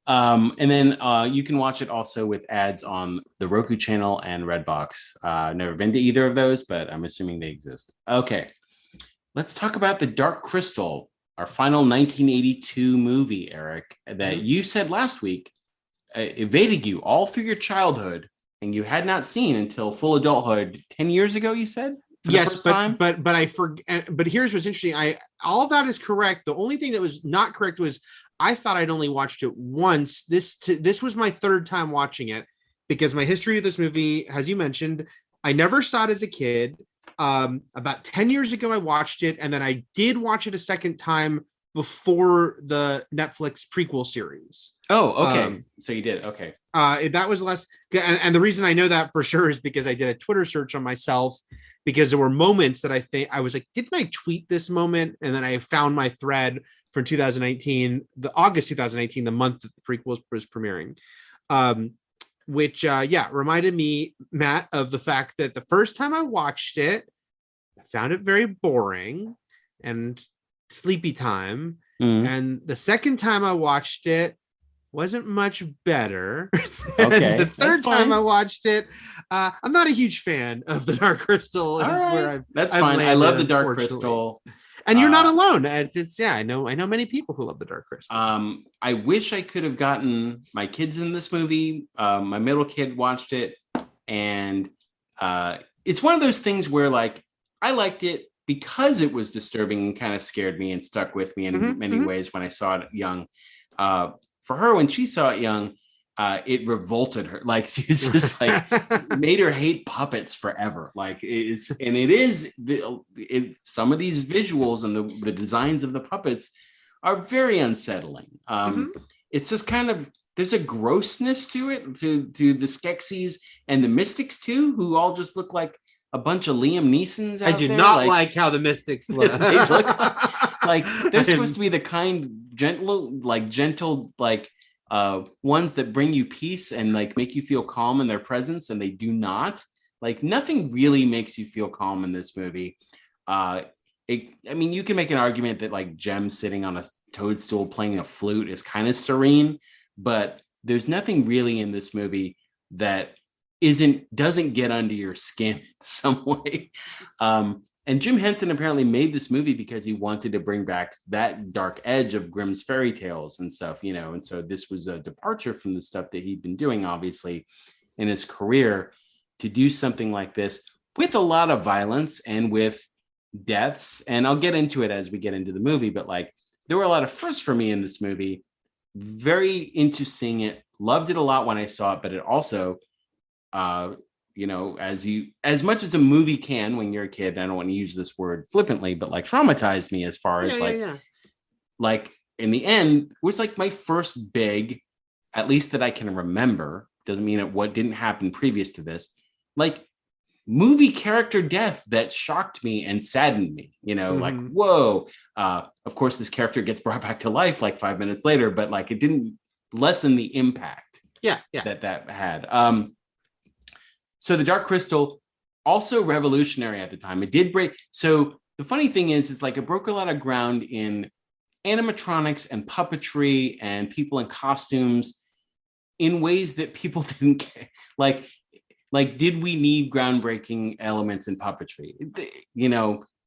And then you can watch it also with ads on the Roku channel and Redbox. Never been to either of those, but I'm assuming they exist. Okay, let's talk about The Dark Crystal, our final 1982 movie, Eric, that you said last week evaded you all through your childhood and you had not seen until full adulthood 10 years ago, you said? Yes, but I forget. But here's what's interesting. All that is correct. The only thing that was not correct was I thought I'd only watched it once. This was my third time watching it because my history of this movie, as you mentioned, I never saw it as a kid. About 10 years ago, I watched it, and then I did watch it a second time before the Netflix prequel series. Oh, okay. So you did. Okay. That was less, and the reason I know that for sure is because I did a Twitter search on myself, because there were moments that I think I was like, didn't I tweet this moment? And then I found my thread from 2019, the August 2018, the month that the prequel was premiering, which reminded me, Matt, of the fact that the first time I watched it, I found it very boring and sleepy time. And the second time I watched it wasn't much better. Okay. The third time I watched it, I'm not a huge fan of The Dark Crystal. That's fine. I love The Dark Crystal. And you're not alone. I know many people who love The Dark Crystal. I wish I could have gotten my kids in this movie. My middle kid watched it, and it's one of those things where like I liked it because it was disturbing and kind of scared me and stuck with me in many ways when I saw it young. For her, when she saw it young, it revolted her. Like she's just like made her hate puppets forever. Like some of these visuals and the designs of the puppets are very unsettling. It's just kind of, there's a grossness to it, to the Skeksis and the Mystics too, who all just look like a bunch of Liam Neesons out I do there. not like how the Mystics look. They look like they're supposed to be the kind, gentle, ones that bring you peace and like make you feel calm in their presence, and they do not. Like nothing really makes you feel calm in this movie. You can make an argument that like Jem sitting on a toadstool playing a flute is kind of serene, but there's nothing really in this movie that doesn't get under your skin in some way. And Jim Henson apparently made this movie because he wanted to bring back that dark edge of Grimm's fairy tales and stuff, and so this was a departure from the stuff that he'd been doing, obviously, in his career, to do something like this with a lot of violence and with deaths. And I'll get into it as we get into the movie, but like there were a lot of firsts for me in this movie. Very into seeing it, loved it a lot when I saw it, but it also as much as a movie can when you're a kid, I don't want to use this word flippantly, but like traumatized me as far as like in the end was like my first big, at least that I can remember, doesn't mean it what didn't happen previous to this, like movie character death that shocked me and saddened me, like, whoa. Of course, this character gets brought back to life like 5 minutes later, but like it didn't lessen the impact that had. So The Dark Crystal, also revolutionary at the time. It did break. So the funny thing is, it's like it broke a lot of ground in animatronics and puppetry and people in costumes in ways that people didn't get. Like, did we need groundbreaking elements in puppetry?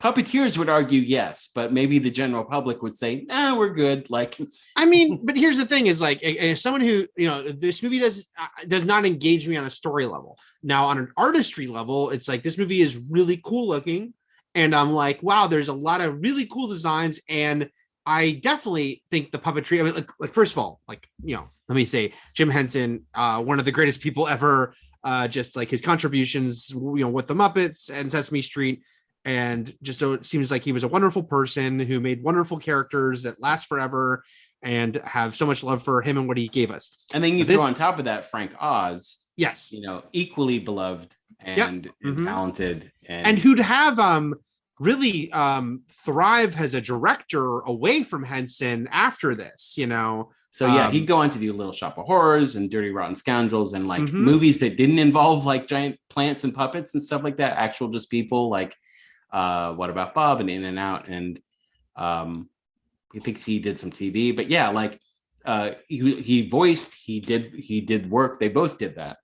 Puppeteers would argue yes, but maybe the general public would say, nah, we're good. Like, I mean, but here's the thing is like, as someone who, this movie does not engage me on a story level. Now on an artistry level, it's like, this movie is really cool looking. And I'm like, wow, there's a lot of really cool designs. And I definitely think the puppetry, I mean, like first of all, like, let me say Jim Henson, one of the greatest people ever, just like his contributions, with the Muppets and Sesame Street. And just it seems like he was a wonderful person who made wonderful characters that last forever and have so much love for him and what he gave us. And then you throw on top of that Frank Oz. Yes. Equally beloved and talented. And who'd have really thrive as a director away from Henson after this, So he'd go on to do Little Shop of Horrors and Dirty Rotten Scoundrels and like movies that didn't involve like giant plants and puppets and stuff like that. Actual just people like What About Bob and In and Out, and I think he did some TV, but he voiced, he did work. They both did that.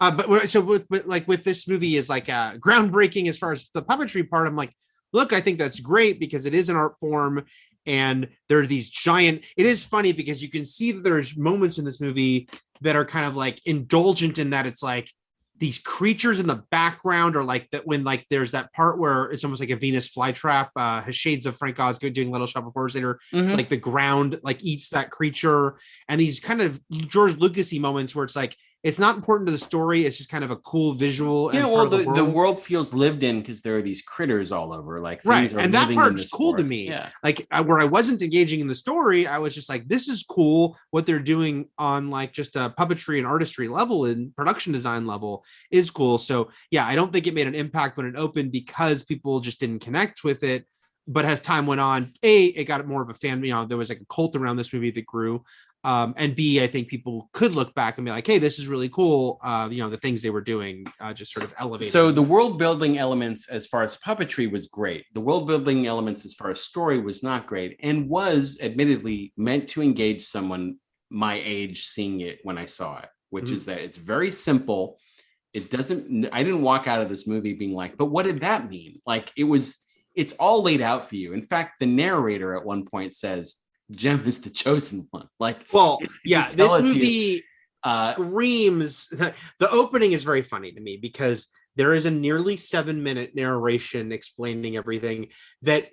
But with this movie is like groundbreaking as far as the puppetry part. I'm like, look, I think that's great because it is an art form, and there are these giant. It is funny because you can see that there's moments in this movie that are kind of like indulgent in that it's like these creatures in the background, or like that when like there's that part where it's almost like a Venus flytrap, shades of Frank Oz doing Little Shop of Horrors later, like the ground like eats that creature, and these kind of George Lucasy moments where it's like it's not important to the story, it's just kind of a cool visual. Yeah, well, the world feels lived in because there are these critters all over, like right, and that part's cool forest. to me. Yeah, like where I wasn't engaging in the story, I was just like, this is cool. What they're doing on like just a puppetry and artistry level and production design level is cool. So yeah, I don't think it made an impact when it opened because people just didn't connect with it. But as time went on, it got more of a fan. There was like a cult around this movie that grew. And B, I think people could look back and be like, hey, this is really cool. The things they were doing just sort of elevated. So the world building elements as far as puppetry was great. The world building elements as far as story was not great, and was admittedly meant to engage someone my age seeing it when I saw it, which is that it's very simple. I didn't walk out of this movie being like, but what did that mean? Like it's all laid out for you. In fact, the narrator at one point says, Jem is the chosen one. Like, well, yeah, this movie screams. The opening is very funny to me because there is a nearly 7-minute narration explaining everything that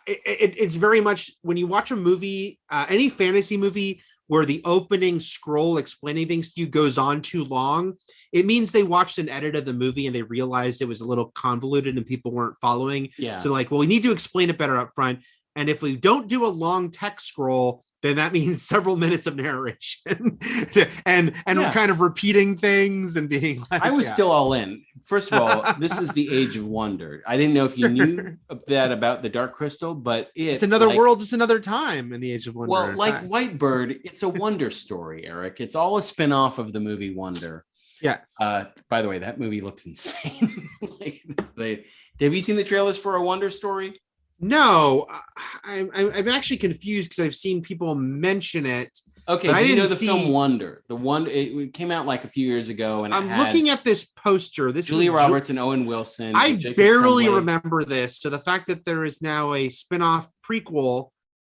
it's very much when you watch a movie, any fantasy movie where the opening scroll explaining things to you goes on too long, it means they watched an edit of the movie and they realized it was a little convoluted and people weren't following. Yeah. So like, well, we need to explain it better up front. And if we don't do a long text scroll, then that means several minutes of narration and kind of repeating things and being like, I was still all in. First of all, this is the Age of Wonder. I didn't know if you knew that about the Dark Crystal, but it's another world, it's another time in the Age of Wonder. Well, like White Bird, it's a wonder story, Eric. It's all a spin-off of the movie Wonder. Yes. By the way, that movie looks insane. Have you seen the trailers for A Wonder Story? No, I'm actually confused because I've seen people mention it. Okay, I didn't know the film Wonder. It came out like a few years ago, and I'm looking at this poster. This Julia Roberts and Owen Wilson. I barely remember this, so the fact that there is now a spin-off prequel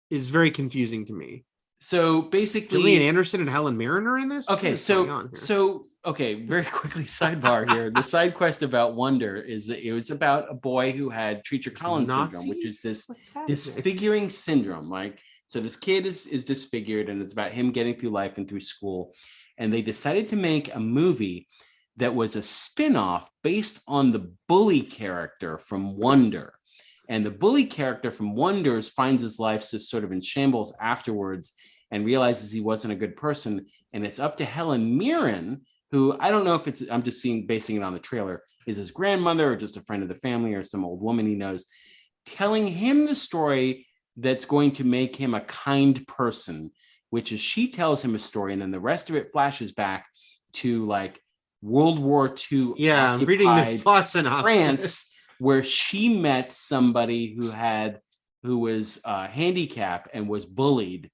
is very confusing to me. So basically, Gillian Anderson and Helen Mirren are in this. Okay, okay, very quickly, sidebar here. The side quest about Wonder is that it was about a boy who had Treacher-Collins syndrome, which is this disfiguring syndrome. Like, so this kid is disfigured, and it's about him getting through life and through school. And they decided to make a movie that was a spin-off based on the bully character from Wonder. And the bully character from Wonders finds his life just sort of in shambles afterwards and realizes he wasn't a good person. And it's up to Helen Mirren, who I don't know if I'm just basing it on the trailer, is his grandmother or just a friend of the family or some old woman he knows, telling him the story that's going to make him a kind person, which is she tells him a story and then the rest of it flashes back to like World War II. Yeah, I'm reading this thoughts in France, where she met somebody who was handicapped and was bullied.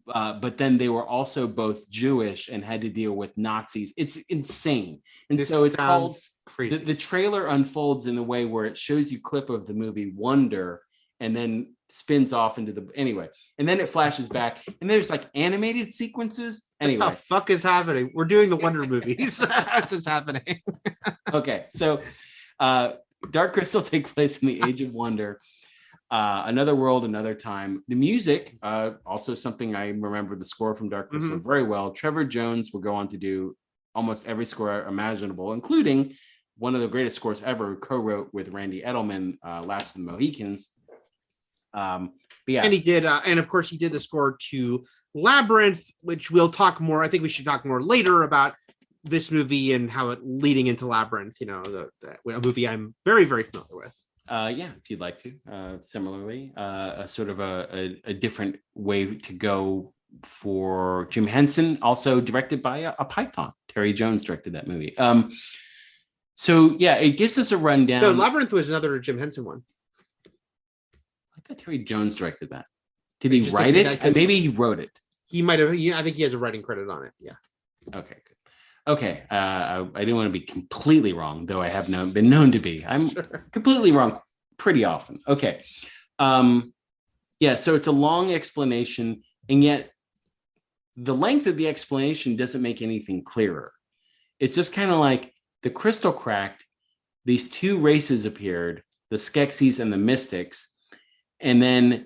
But then they were also both Jewish and had to deal with Nazis. It's insane. And so it's called crazy. The trailer unfolds in a way where it shows you clip of the movie Wonder and then spins off into anyway. And then it flashes back and there's like animated sequences. Anyway. What the fuck is happening? We're doing the Wonder movies. That's what's happening. Okay. So Dark Crystal takes place in the Age of Wonder. Another World, Another Time. The music, also something I remember the score from Dark Crystal very well. Trevor Jones will go on to do almost every score imaginable, including one of the greatest scores ever, co-wrote with Randy Edelman, Last of the Mohicans. But yeah. And he did, and of course he did the score to Labyrinth, which we'll talk more. I think we should talk more later about this movie and how it leading into Labyrinth, a movie I'm very, very familiar with. Yeah, if you'd like to. Similarly, a sort of a different way to go for Jim Henson, also directed by a Python. Terry Jones directed that movie. So yeah, it gives us a rundown. No, Labyrinth was another Jim Henson one. I thought Terry Jones directed that. Did he Just write thinking it? that 'cause Maybe he wrote it. He might have. I think he has a writing credit on it. Yeah. Okay, good. Okay, I didn't want to be completely wrong, though I have been known to be. I'm completely wrong pretty often. Okay. Yeah, so it's a long explanation, and yet the length of the explanation doesn't make anything clearer. It's just kind of like the crystal cracked, these two races appeared, the Skeksis and the Mystics, and then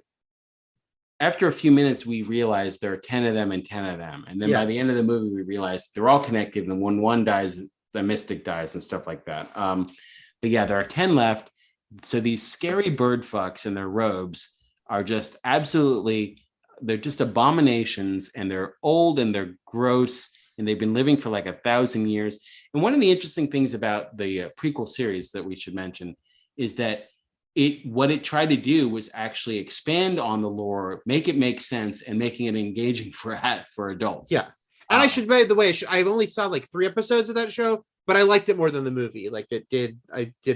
after a few minutes, we realized there are 10 of them and 10 of them. And then by the end of the movie, we realized they're all connected. And when one dies, the mystic dies and stuff like that. But yeah, there are 10 left. So these scary bird fucks in their robes are just absolutely, they're just abominations, and they're old and they're gross, and they've been living for like 1,000 years. And one of the interesting things about the prequel series that we should mention is that what it tried to do was actually expand on the lore, make it make sense, and making it engaging for adults. Yeah. And I should, by the way, I only saw like 3 episodes of that show, but I liked it more than the movie. Like I did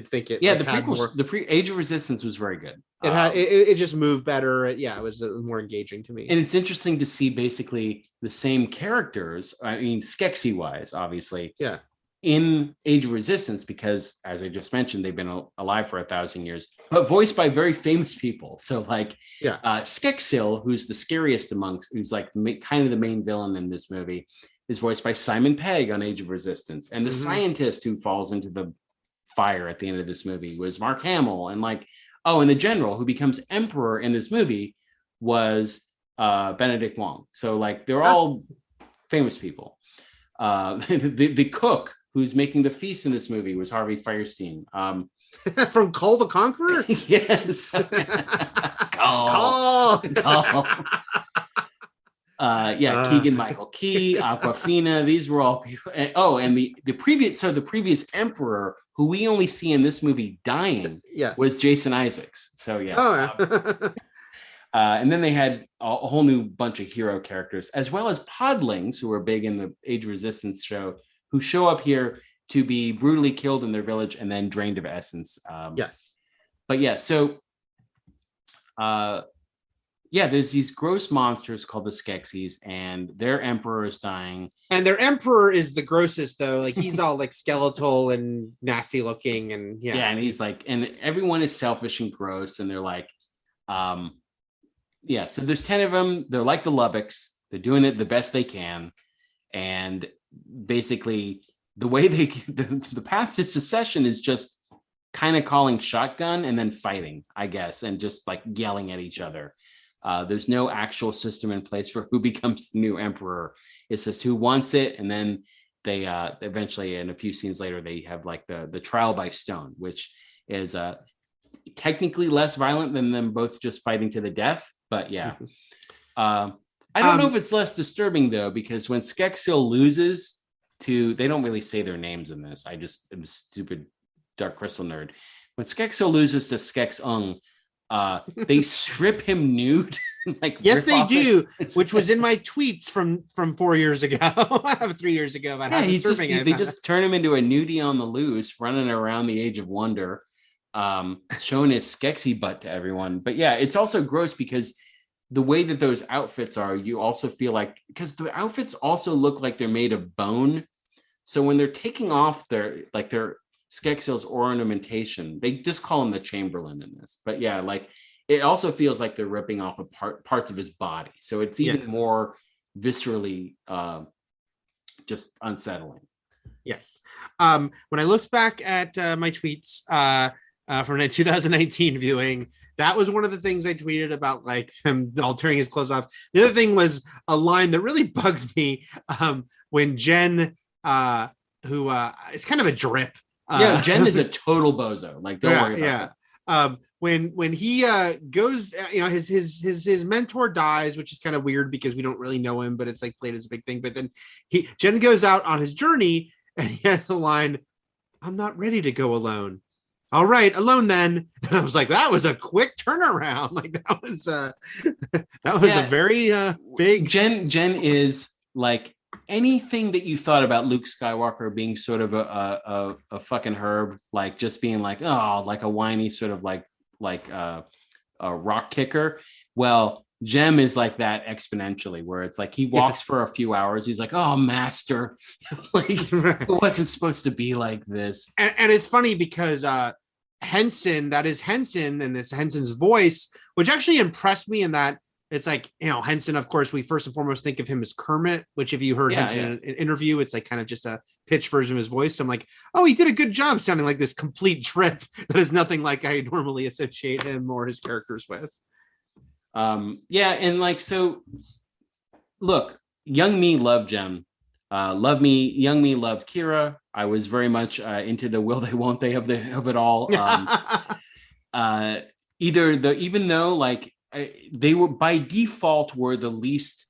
think it. Yeah, like, the prequels, Age of Resistance was very good. It had it just moved better. It was more engaging to me. And it's interesting to see basically the same characters. I mean, Skeksis wise, obviously. Yeah. In Age of Resistance, because as I just mentioned, they've been alive for 1,000 years, but voiced by very famous people. So like, Skeksil, who's the scariest amongst, who's like kind of the main villain in this movie, is voiced by Simon Pegg on Age of Resistance. And the scientist who falls into the fire at the end of this movie was Mark Hamill. And like, and the general who becomes emperor in this movie was Benedict Wong. So like, they're all famous people. The cook who's making the feast in this movie was Harvey Fierstein. From Call the Conqueror? Yes. Call. Keegan Michael Key, Aquafina, these were all people. And the previous emperor, who we only see in this movie dying, was Jason Isaacs. So yeah. And then they had a whole new bunch of hero characters, as well as podlings, who were big in the Age of Resistance show, who show up here to be brutally killed in their village and then drained of essence. But yeah, so there's these gross monsters called the Skeksis, and their emperor is dying. And their emperor is the grossest, though. Like, he's all like skeletal and nasty looking, and and he's like, and everyone is selfish and gross, and they're like, so there's 10 of them. They're like the Lubbocks. They're doing it the best they can. And basically the way the path to secession is just kind of calling shotgun and then fighting, I guess, and just like yelling at each other. There's no actual system in place for who becomes the new emperor. It's just who wants it. And then they eventually, in a few scenes later, they have like the trial by stone, which is technically less violent than them both just fighting to the death. But yeah. I don't know if it's less disturbing, though, because when Skeksil loses to, they don't really say their names in this. I just am a stupid Dark Crystal nerd. When Skeksil loses to Skeks-Ung, they strip him nude. Yes, they do, which was in my tweets from 4 years ago, 3 years ago. About how disturbing they just turn him into a nudie on the loose, running around the Age of Wonder, showing his Skeksy butt to everyone. But yeah, it's also gross because the way that those outfits are, you also feel like, because the outfits also look like they're made of bone. So when they're taking off their Skeksil's ornamentation, they just call him the Chamberlain in this. But yeah, like it also feels like they're ripping off parts of his body. So it's even more viscerally just unsettling. Yes. When I looked back at my tweets from the 2019 viewing, that was one of the things I tweeted about, like him all tearing his clothes off. The other thing was a line that really bugs me when Jen, who is kind of a drip. Jen is a total bozo. Like, don't worry about that. When he goes, his mentor dies, which is kind of weird because we don't really know him, but it's like played as a big thing. But then Jen goes out on his journey and he has the line, "I'm not ready to go alone." All right, alone then. And I was like, that was a quick turnaround. Like that was a very big. Jen is like anything that you thought about Luke Skywalker being sort of a fucking herb, like just being like, like a whiny sort of like a rock kicker. Well, Jem is like that exponentially, where it's like he walks for a few hours. He's like, oh, master, like it wasn't supposed to be like this. And it's funny because Henson, that is Henson, and it's Henson's voice, which actually impressed me in that it's like, Henson, of course, we first and foremost think of him as Kermit, which if you heard Henson in an interview, it's like kind of just a pitch version of his voice. So I'm like, oh, he did a good job sounding like this complete trip that is nothing like I normally associate him or his characters with. And like, so look, young me loved Jem. Young me loved Kira. I was very much into the will they won't they of it all. Even though like they were by default were the least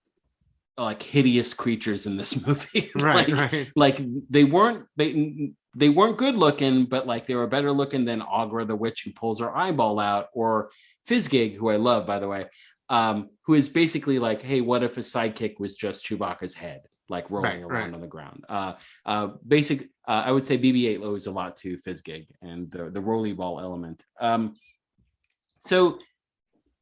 like hideous creatures in this movie. Right. Like they weren't good looking, but like they were better looking than Aughra the witch who pulls her eyeball out, or Fizzgig, who I love, by the way, who is basically like, hey, what if a sidekick was just Chewbacca's head, like rolling around on the ground? I would say BB-8 owes a lot to Fizzgig and the rolly ball element. So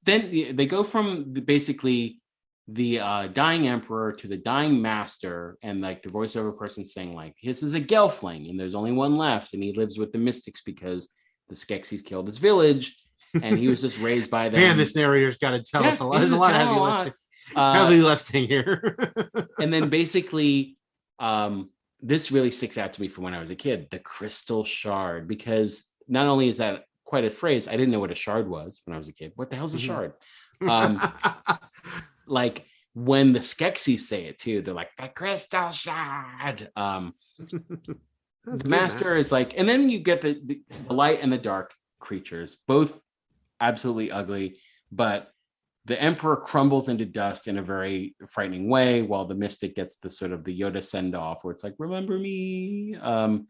then they go from basically the dying emperor to the dying master, and like the voiceover person saying like, this is a Gelfling and there's only one left and he lives with the mystics because the Skeksis killed his village and he was just raised by them. Man, this narrator's got to tell us a lot. There's a lot of heavy lifting here. And then basically this really sticks out to me from when I was a kid, the crystal shard, because not only is that quite a phrase, I didn't know what a shard was when I was a kid. What the hell's a shard? Like when the Skeksis say it too, they're like, the crystal shard. The master is like, and then you get the light and the dark creatures, both absolutely ugly, but the emperor crumbles into dust in a very frightening way, while the mystic gets the sort of the Yoda send off where it's like, remember me. But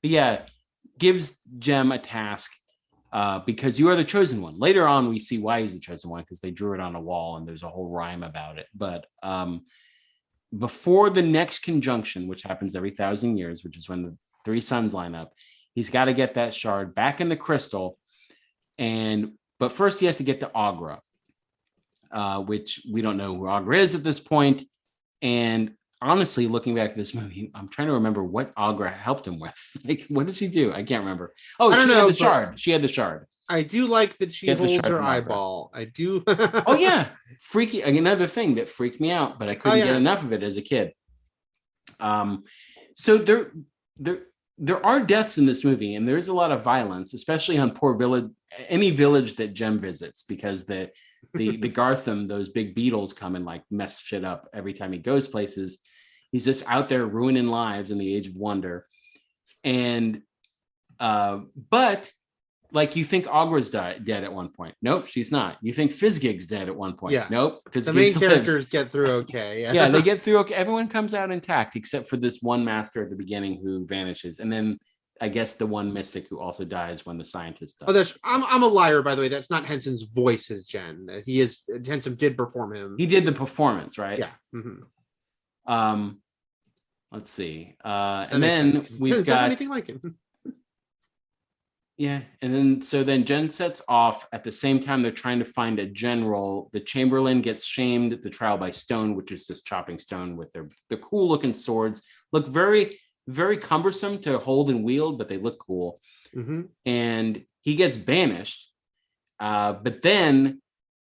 yeah, gives Jem a task. Because you are the chosen one. Later on, we see why he's the chosen one, because they drew it on a wall and there's a whole rhyme about it. But before the next conjunction, which happens every 1,000 years, which is when the three suns line up, he's got to get that shard back in the crystal. But first he has to get to Aughra, which we don't know who Aughra is at this point. And honestly, looking back at this movie, I'm trying to remember what Aughra helped him with. Like, what did she do? I can't remember. Oh, she had the shard. She had the shard. I do like that she holds her eyeball. I do. Oh yeah, freaky. Another thing that freaked me out, but I couldn't get enough of it as a kid. So there are deaths in this movie, and there's a lot of violence, especially on any village that Jem visits, because the Gartham, those big beetles come and like mess shit up every time he goes places. He's just out there ruining lives in the Age of Wonder. And but like, you think Aughra's dead at one point. Nope, she's not. You think Fizzgig's dead at one point. Yeah. Nope. The main characters get through okay. Yeah, they get through okay. Everyone comes out intact except for this one master at the beginning who vanishes. And then I guess the one mystic who also dies when the scientist dies. Oh, I'm a liar, by the way. That's not Henson's voice as Jen. Henson did perform him. He did the performance, right? Yeah. Mm-hmm. Let's see. And then we've got anything like him. Yeah, and then Jen sets off at the same time they're trying to find a general. The Chamberlain gets shamed at the trial by stone, which is just chopping stone with their cool looking swords. Look very, very cumbersome to hold and wield, but they look cool. Mm-hmm. And he gets banished. But then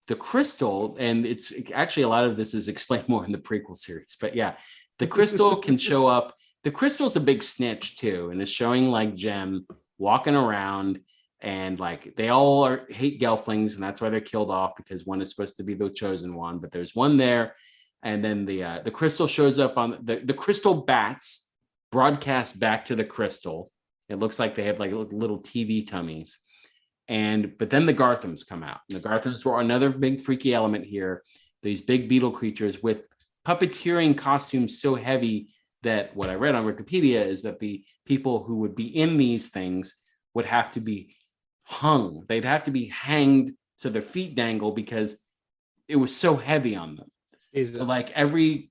the crystal, and it's actually a lot of this is explained more in the prequel series, but yeah, the crystal can show up. The crystal's a big snitch too, and it's showing like Jem walking around, and like they all hate Gelflings, and that's why they're killed off, because one is supposed to be the chosen one, but there's one there. And then the crystal shows up on the crystal bats broadcast back to the crystal. It looks like they have like little TV tummies. But then the Garthams come out. And the Garthams were another big freaky element here. These big beetle creatures with puppeteering costumes so heavy that what I read on Wikipedia is that the people who would be in these things would have to be hung. They'd have to be hanged so their feet dangle, because it was so heavy on them. So like every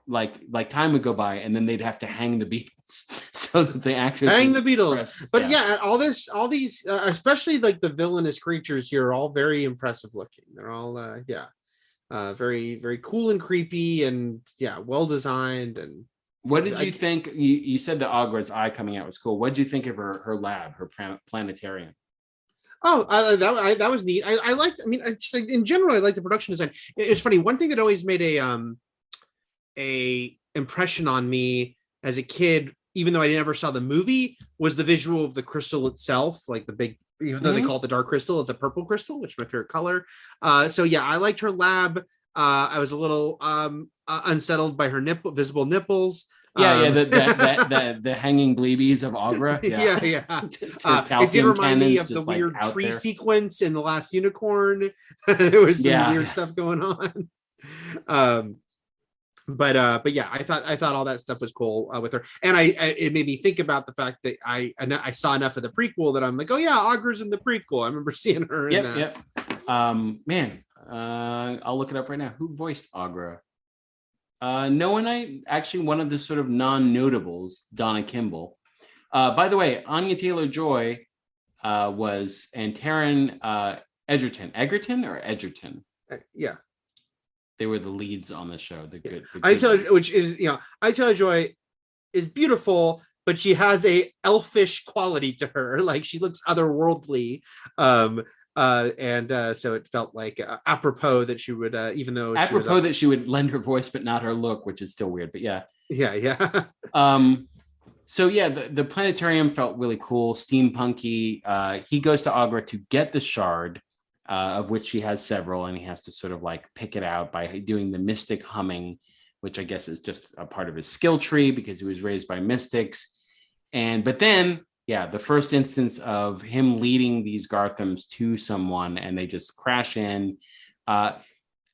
like time would go by, and then they'd have to hang the beetles so that they actually hang the beetles. But yeah, all these, especially like the villainous creatures here, are all very impressive looking. They're all Very, very cool and creepy, and yeah, well designed. And what did you think? You said the Agra's eye coming out was cool. What did you think of her lab, her planetarium? Oh, that was neat. I liked. I mean, I just, in general, I like the production design. It's funny. One thing that always made a impression on me as a kid, even though I never saw the movie, was the visual of the crystal itself, like the big. Even though they call it the dark crystal, it's a purple crystal, which is my favorite color. So yeah, I liked her lab. I was a little unsettled by her visible nipples. The hanging bleebies of Agra. Yeah. It did remind me of the weird tree sequence in The Last Unicorn. There was some weird stuff going on. But yeah, I thought all that stuff was cool with her, and it made me think about the fact that I saw enough of the prequel that I'm like, oh yeah, Agra's in the prequel. I remember seeing her in that. Man, I'll look it up right now. Who voiced Agra? No one. Actually, one of the sort of non-notables, Donna Kimball. By the way, Anya Taylor-Joy was, and Taron Egerton. Yeah. They were the leads on the show. I Taylor Joy is beautiful, but she has a elfish quality to her. Like, she looks otherworldly. So it felt like apropos that she would, even though that she would lend her voice but not her look, which is still weird. But yeah. So yeah, the planetarium felt really cool, steampunky. He goes to Agra to get the shard, of which she has several, and he has to sort of like pick it out by doing the mystic humming, which I guess is just a part of his skill tree because he was raised by mystics. But then, yeah, the first instance of him leading these Garthams to someone, and they just crash in.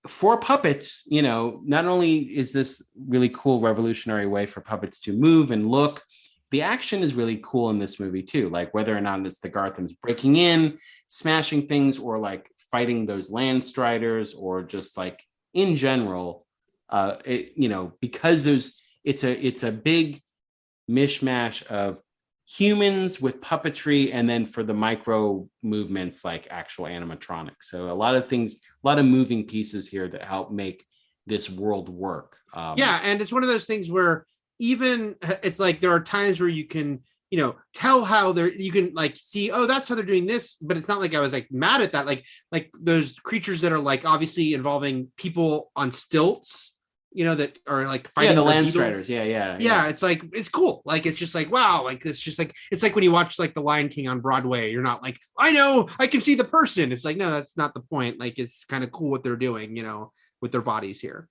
For puppets, not only is this really cool revolutionary way for puppets to move and look, the action is really cool in this movie too. Like, whether or not it's the Garthams breaking in, smashing things, or like fighting those land striders, or just like in general, because it's a big mishmash of humans with puppetry, and then for the micro movements, like actual animatronics. So a lot of moving pieces here that help make this world work. And it's one of those things where even it's like there are times where you can tell how you can like see, oh, that's how they're doing this, but it's not like I was like mad at that, like those creatures that are like obviously involving people on stilts, that are like fighting the land striders. Yeah. It's like, it's cool. Like, it's just like, wow, like it's just like, it's like when you watch like The Lion King on Broadway, you're not like, I know I can see the person. It's like, no, that's not the point. Like, it's kind of cool what they're doing, with their bodies here.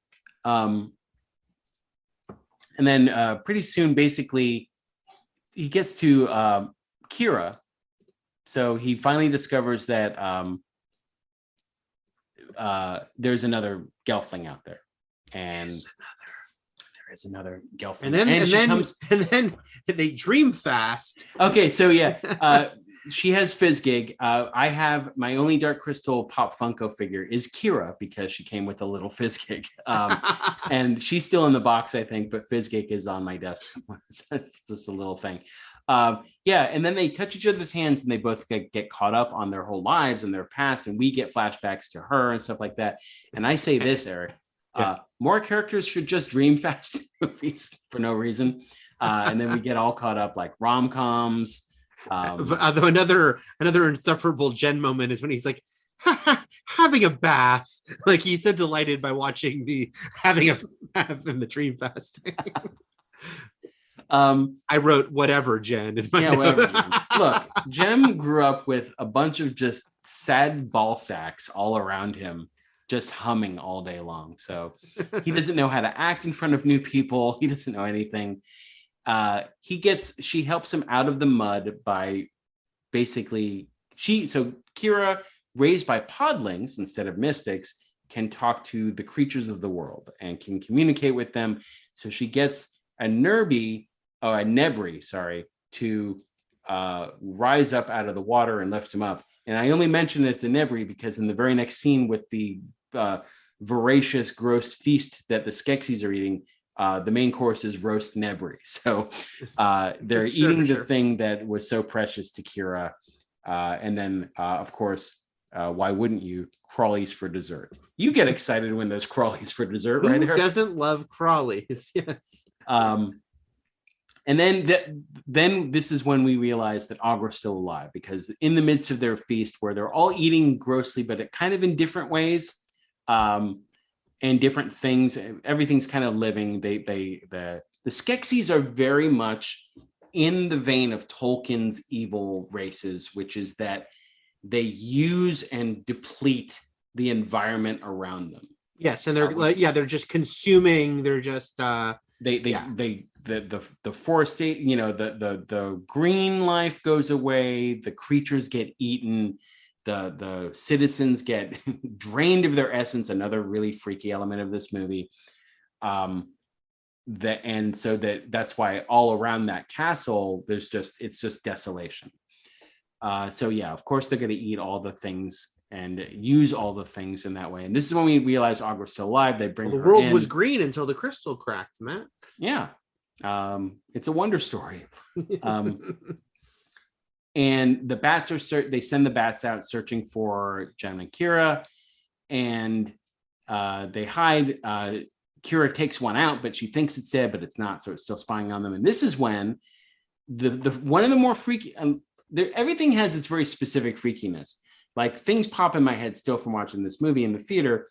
And then pretty soon, basically, he gets to Kira. So he finally discovers that there's another Gelfling out there. And there is another Gelfling. And then they dream fast. Okay, so yeah. She has Fizzgig. I have my only Dark Crystal Pop Funko figure is Kira, because she came with a little Fizzgig. And she's still in the box, I think, but Fizzgig is on my desk. It's just a little thing. And then they touch each other's hands, and they both get caught up on their whole lives and their past, and we get flashbacks to her and stuff like that. And I say this, Eric, more characters should just dream fast movies for no reason. And then we get all caught up like rom-coms. Although another insufferable Jen moment is when he's like having a bath, like he's so delighted by watching the having a bath in the dream fasting. I wrote whatever Jen in my whatever Jen. Look, Jem grew up with a bunch of just sad ball sacks all around him, just humming all day long. So he doesn't know how to act in front of new people. He doesn't know anything. She helps him out of the mud by basically Kira, raised by podlings instead of mystics, can talk to the creatures of the world and can communicate with them. So she gets a Nebri, to rise up out of the water and lift him up. And I only mention it's a Nebri because in the very next scene with the voracious, gross feast that the Skeksis are eating, the main course is roast Nebri. So they're eating the thing that was so precious to Kira. And then, of course, Why wouldn't you? Crawlies for dessert. You get excited when there's crawlies for dessert, right? Who doesn't love crawlies? Yes. And then this is when we realize that Agra's still alive, because in the midst of their feast, where they're all eating grossly, but kind of in different ways, and different things, everything's kind of living. The Skeksis are very much in the vein of Tolkien's evil races, which is that they use and deplete the environment around them. Yes, and they're just consuming. They're just the forest, the green life goes away. The creatures get eaten. The citizens get drained of their essence. Another really freaky element of this movie. That's why all around that castle, it's just desolation. So yeah, of course they're going to eat all the things and use all the things in that way. And this is when we realize Agra's still alive. They bring the her world in. was green until the crystal cracked, Matt. Yeah. It's a wonder story. And the bats they send the bats out searching for Jen and Kira, and they hide. Kira takes one out, but she thinks it's dead, but it's not, so it's still spying on them. And this is when the one of the more freaky, everything has its very specific freakiness. Like, things pop in my head still from watching this movie in the theater.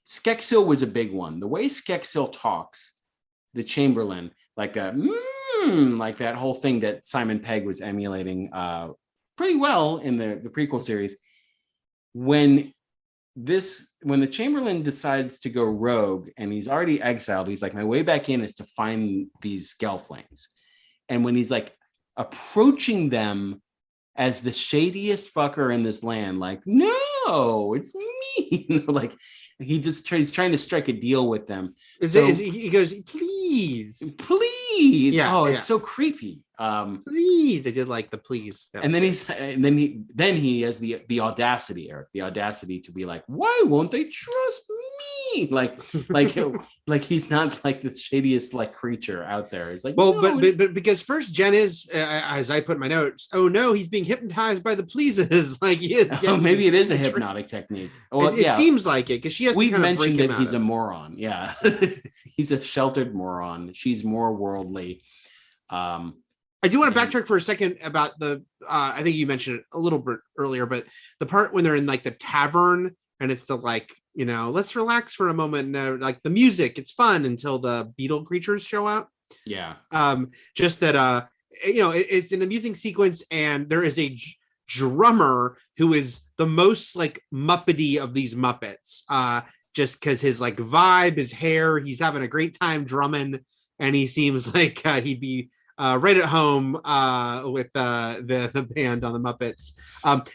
Skeksil was a big one. The way Skeksil talks, the Chamberlain, like that, like that whole thing that Simon Pegg was emulating pretty well in the prequel series. When the Chamberlain decides to go rogue and he's already exiled, he's like, my way back in is to find these Gelflings. And when he's like approaching them as the shadiest fucker in this land, like, no, it's me. Like, he's trying to strike a deal with them. He goes, please. Yeah. Oh, it's so creepy. Please. I did like the please. And then he has the audacity, Eric, the audacity to be like, why won't they trust me? Like he's not like the shadiest like creature out there. He's like, well, no, but because first Jen is, as I put in my notes, oh no, he's being hypnotized by the pleases. Like, he is. Oh, maybe it is a hypnotic technique. Well, it seems like it, because she has. We've mentioned that he's a moron. Yeah, he's a sheltered moron. She's more worldly. I do want to backtrack for a second about I think you mentioned it a little bit earlier, but the part when they're in like the tavern and it's the like, let's relax for a moment. And, like, the music, it's fun until the beetle creatures show up. Yeah. Just that, it's an amusing sequence, and there is a drummer who is the most like Muppety of these Muppets. Just because his like vibe, his hair, he's having a great time drumming, and he seems like he'd be right at home with the band on the Muppets.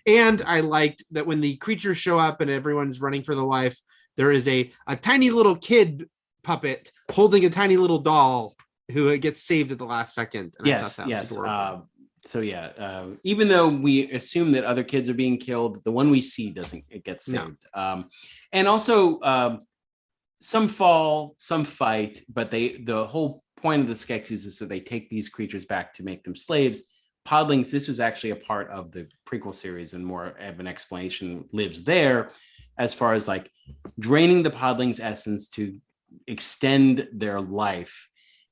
And I liked that when the creatures show up and everyone's running for their life, there is a tiny little kid puppet holding a tiny little doll who gets saved at the last second. And yes. Even though we assume that other kids are being killed, the one we see doesn't get saved. No. And also some fall, some fight, but the whole point of the Skeksis is that they take these creatures back to make them slaves. Podlings, this was actually a part of the prequel series, and more of an explanation lives there, as far as like draining the Podlings' essence to extend their life.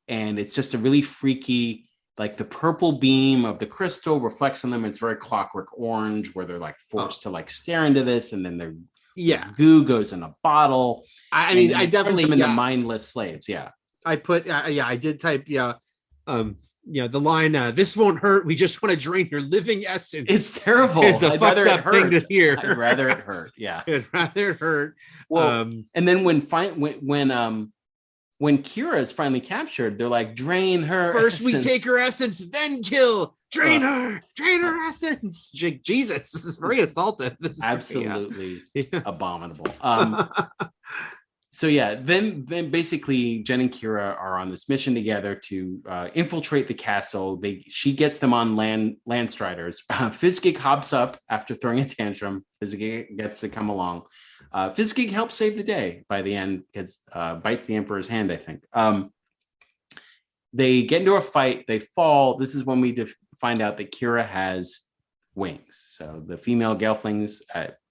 And it's just a really freaky, like the purple beam of the crystal reflects on them. It's very Clockwork Orange, where they're like forced to like stare into this, and then their goo goes in a bottle. I mean, I definitely them into mindless slaves. Yeah. I put, I did type, the line, this won't hurt. We just want to drain your living essence. It's terrible. It's a fucked up thing to hear. I'd rather it hurt. Yeah. I'd rather it hurt. Well, and then when Kira is finally captured, they're like, drain her first essence. We take her essence, then kill. Drain her essence. Jesus, this is very assaultive. This is absolutely abominable. So yeah, then basically Jen and Kira are on this mission together to infiltrate the castle. She gets them on Landstriders. Fizzgig hops up after throwing a tantrum. Fizzgig gets to come along. Fizzgig helps save the day by the end, because bites the Emperor's hand, I think. They get into a fight. They fall. This is when we find out that Kira has wings. So the female gelflings,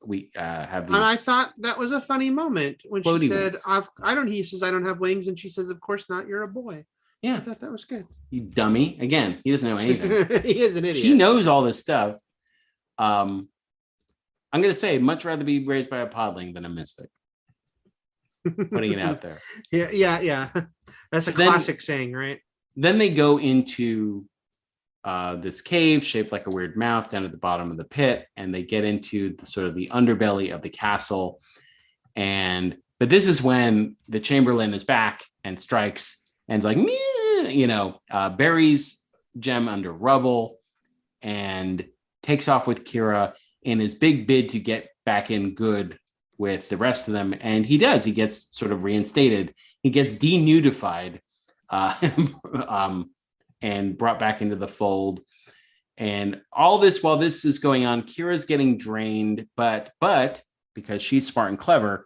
we have these. And I thought that was a funny moment when she said, wings. he says, I don't have wings. And she says, of course not, you're a boy. Yeah. I thought that was good. You dummy. Again, he doesn't know anything. He is an idiot. She knows all this stuff. I'm going to say, much rather be raised by a podling than a mystic. Putting it out there. Yeah. That's a classic saying, right? Then they go into this cave shaped like a weird mouth down at the bottom of the pit, and they get into the sort of the underbelly of the castle. But this is when the Chamberlain is back and strikes and like, buries Jem under rubble and takes off with Kira in his big bid to get back in good with the rest of them. And he does. He gets sort of reinstated. He gets denudified and brought back into the fold. And all this, while this is going on, Kira's getting drained, but because she's smart and clever,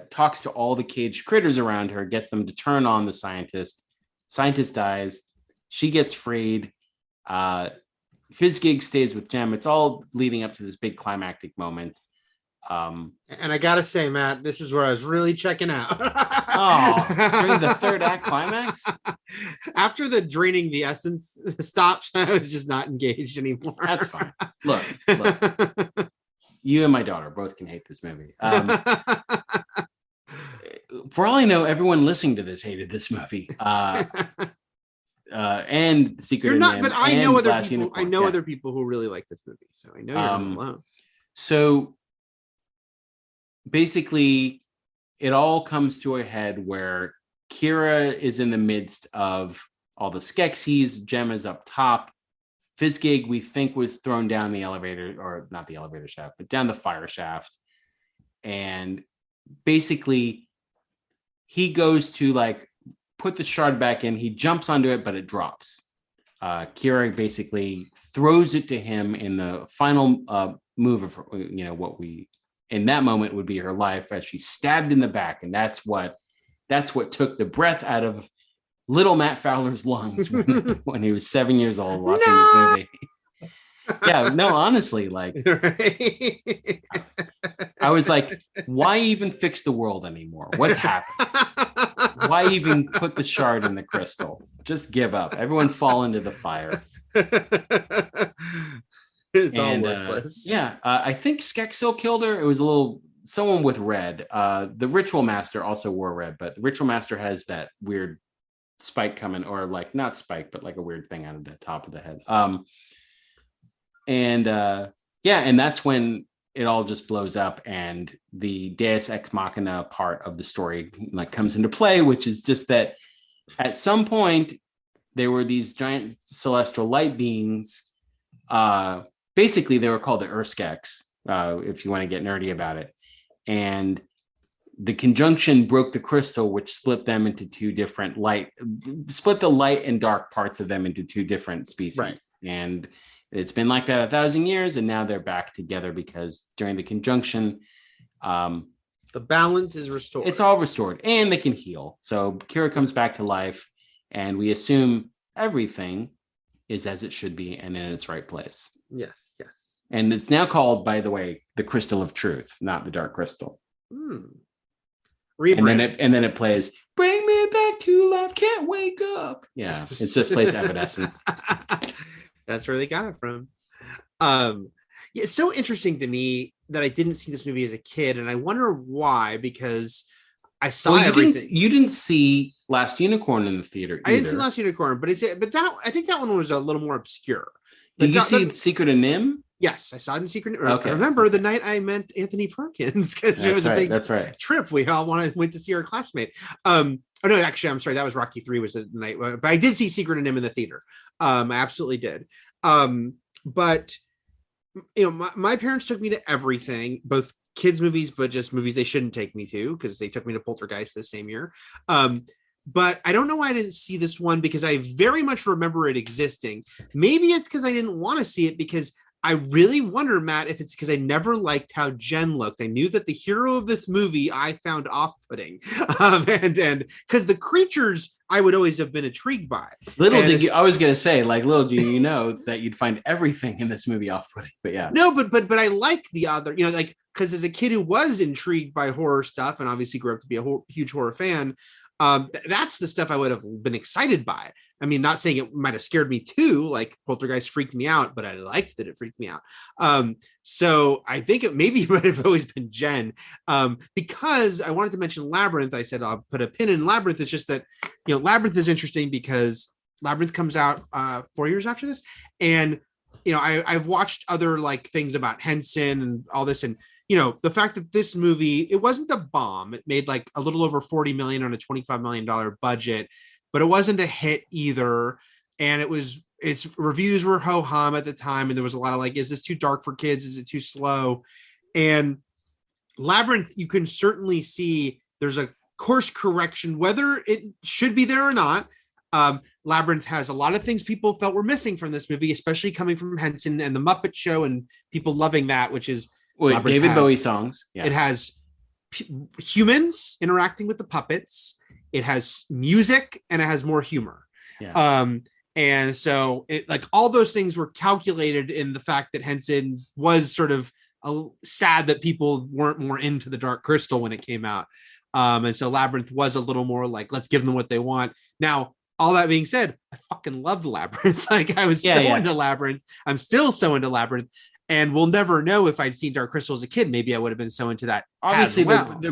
talks to all the caged critters around her, gets them to turn on the scientist. Scientist dies. She gets freed. Fizzgig stays with Jem. It's all leading up to this big climactic moment. And I gotta say, Matt, this is where I was really checking out. During the third act climax? After the draining the essence stops, I was just not engaged anymore. That's fine. Look. You and my daughter both can hate this movie. For all I know, everyone listening to this hated this movie. And Secret You're not, Nim, but I know other Glass people. Unicorn. I know other people who really like this movie, so I know you're not alone. So basically, it all comes to a head where Kira is in the midst of all the Skeksis. Jem is up top. Fizzgig, we think, was thrown down the elevator, or not the elevator shaft, but down the fire shaft. And basically, he goes to like put the shard back in. He jumps onto it, but it drops. Kira basically throws it to him in the final move of her, what we in that moment would be her life, as she's stabbed in the back. And that's what took the breath out of little Matt Fowler's lungs when he was 7 years old watching this movie. Yeah, no, honestly, like I was like, why even fix the world anymore? What's happened? Why even put the shard in the crystal? Just give up. Everyone fall into the fire. It's all worthless. I think Skeksil killed her. It was someone with red. The Ritual Master also wore red, but the Ritual Master has that weird spike coming, or like not spike, but like a weird thing out of the top of the head. And that's when it all just blows up, and the Deus Ex Machina part of the story like comes into play, which is just that at some point there were these giant celestial light beings. Basically, they were called the Urskeks, if you want to get nerdy about it. And the conjunction broke the crystal, which split them into split the light and dark parts of them into two different species. Right. And it's been like that 1,000 years, and now they're back together because during the conjunction, the balance is restored. It's all restored, and they can heal. So Kira comes back to life, and we assume everything is as it should be and in its right place. Yes. And it's now called, by the way, the Crystal of Truth, not the Dark Crystal. And then it plays, "Bring me back to life, can't wake up." Yeah, it just plays Evanescence. That's where they got it from. It's so interesting to me that I didn't see this movie as a kid, and I wonder why, because I saw everything. You didn't see Last Unicorn in the theater either. I didn't see Last Unicorn, but I think that one was a little more obscure. Did you see Secret of Nim? Yes, I saw it in Secret. Okay. I remember the night I met Anthony Perkins, because it was a big trip. We all went to see our classmate. Oh no, actually, I'm sorry. That was Rocky 3 was the night, but I did see Secret of Nim in the theater. I absolutely did. But my parents took me to everything, both kids movies, but just movies they shouldn't take me to, because they took me to Poltergeist this same year. But I don't know why I didn't see this one, because I very much remember it existing. Maybe it's because I didn't want to see it, because I really wonder, Matt, if it's because I never liked how Jen looked. I knew that the hero of this movie I found off-putting, and because the creatures I would always have been intrigued by. I was gonna say, like, little do you know that you'd find everything in this movie off-putting. But yeah, no, but I like the other, like, because as a kid who was intrigued by horror stuff and obviously grew up to be a huge horror fan, that's the stuff I would have been excited by. I mean, not saying it might have scared me too, like Poltergeist freaked me out, but I liked that it freaked me out. So I think it maybe might have always been Jen. Because I wanted to mention Labyrinth. I said I'll put a pin in Labyrinth. It's just that, Labyrinth is interesting because Labyrinth comes out 4 years after this. And, I've watched other like things about Henson and all this, and the fact that this movie, it wasn't a bomb. It made like a little over 40 million on a $25 million budget, but it wasn't a hit either. And its reviews were ho-hum at the time. And there was a lot of like, is this too dark for kids? Is it too slow? And Labyrinth, you can certainly see there's a course correction, whether it should be there or not. Labyrinth has a lot of things people felt were missing from this movie, especially coming from Henson and the Muppet Show and people loving that, which is David Bowie songs. Yeah. It has humans interacting with the puppets. It has music and it has more humor. Yeah. And so it, like, all those things were calculated in the fact that Henson was sort of sad that people weren't more into the Dark Crystal when it came out. And so Labyrinth was a little more like, let's give them what they want. Now, all that being said, I fucking loved Labyrinth. Like, I was into Labyrinth. I'm still so into Labyrinth. And we'll never know if I'd seen Dark Crystal as a kid. Maybe I would have been so into that. Obviously, they're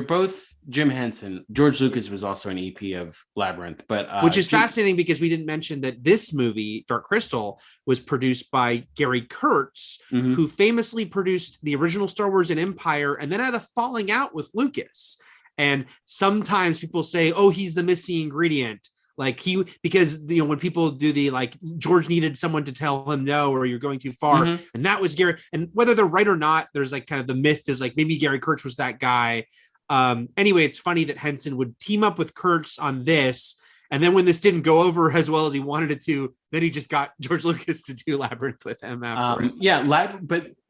both Jim Henson. George Lucas was also an EP of Labyrinth, but which is fascinating because we didn't mention that this movie, Dark Crystal, was produced by Gary Kurtz, who famously produced the original Star Wars and Empire, and then had a falling out with Lucas. And sometimes people say, "Oh, he's the missing ingredient." Like because when people do the like, George needed someone to tell him no, or you're going too far. And that was Gary. And whether they're right or not, there's like kind of the myth is like, maybe Gary Kurtz was that guy. Anyway, it's funny that Henson would team up with Kurtz on this. And then when this didn't go over as well as he wanted it to, then he just got George Lucas to do Labyrinth with him after.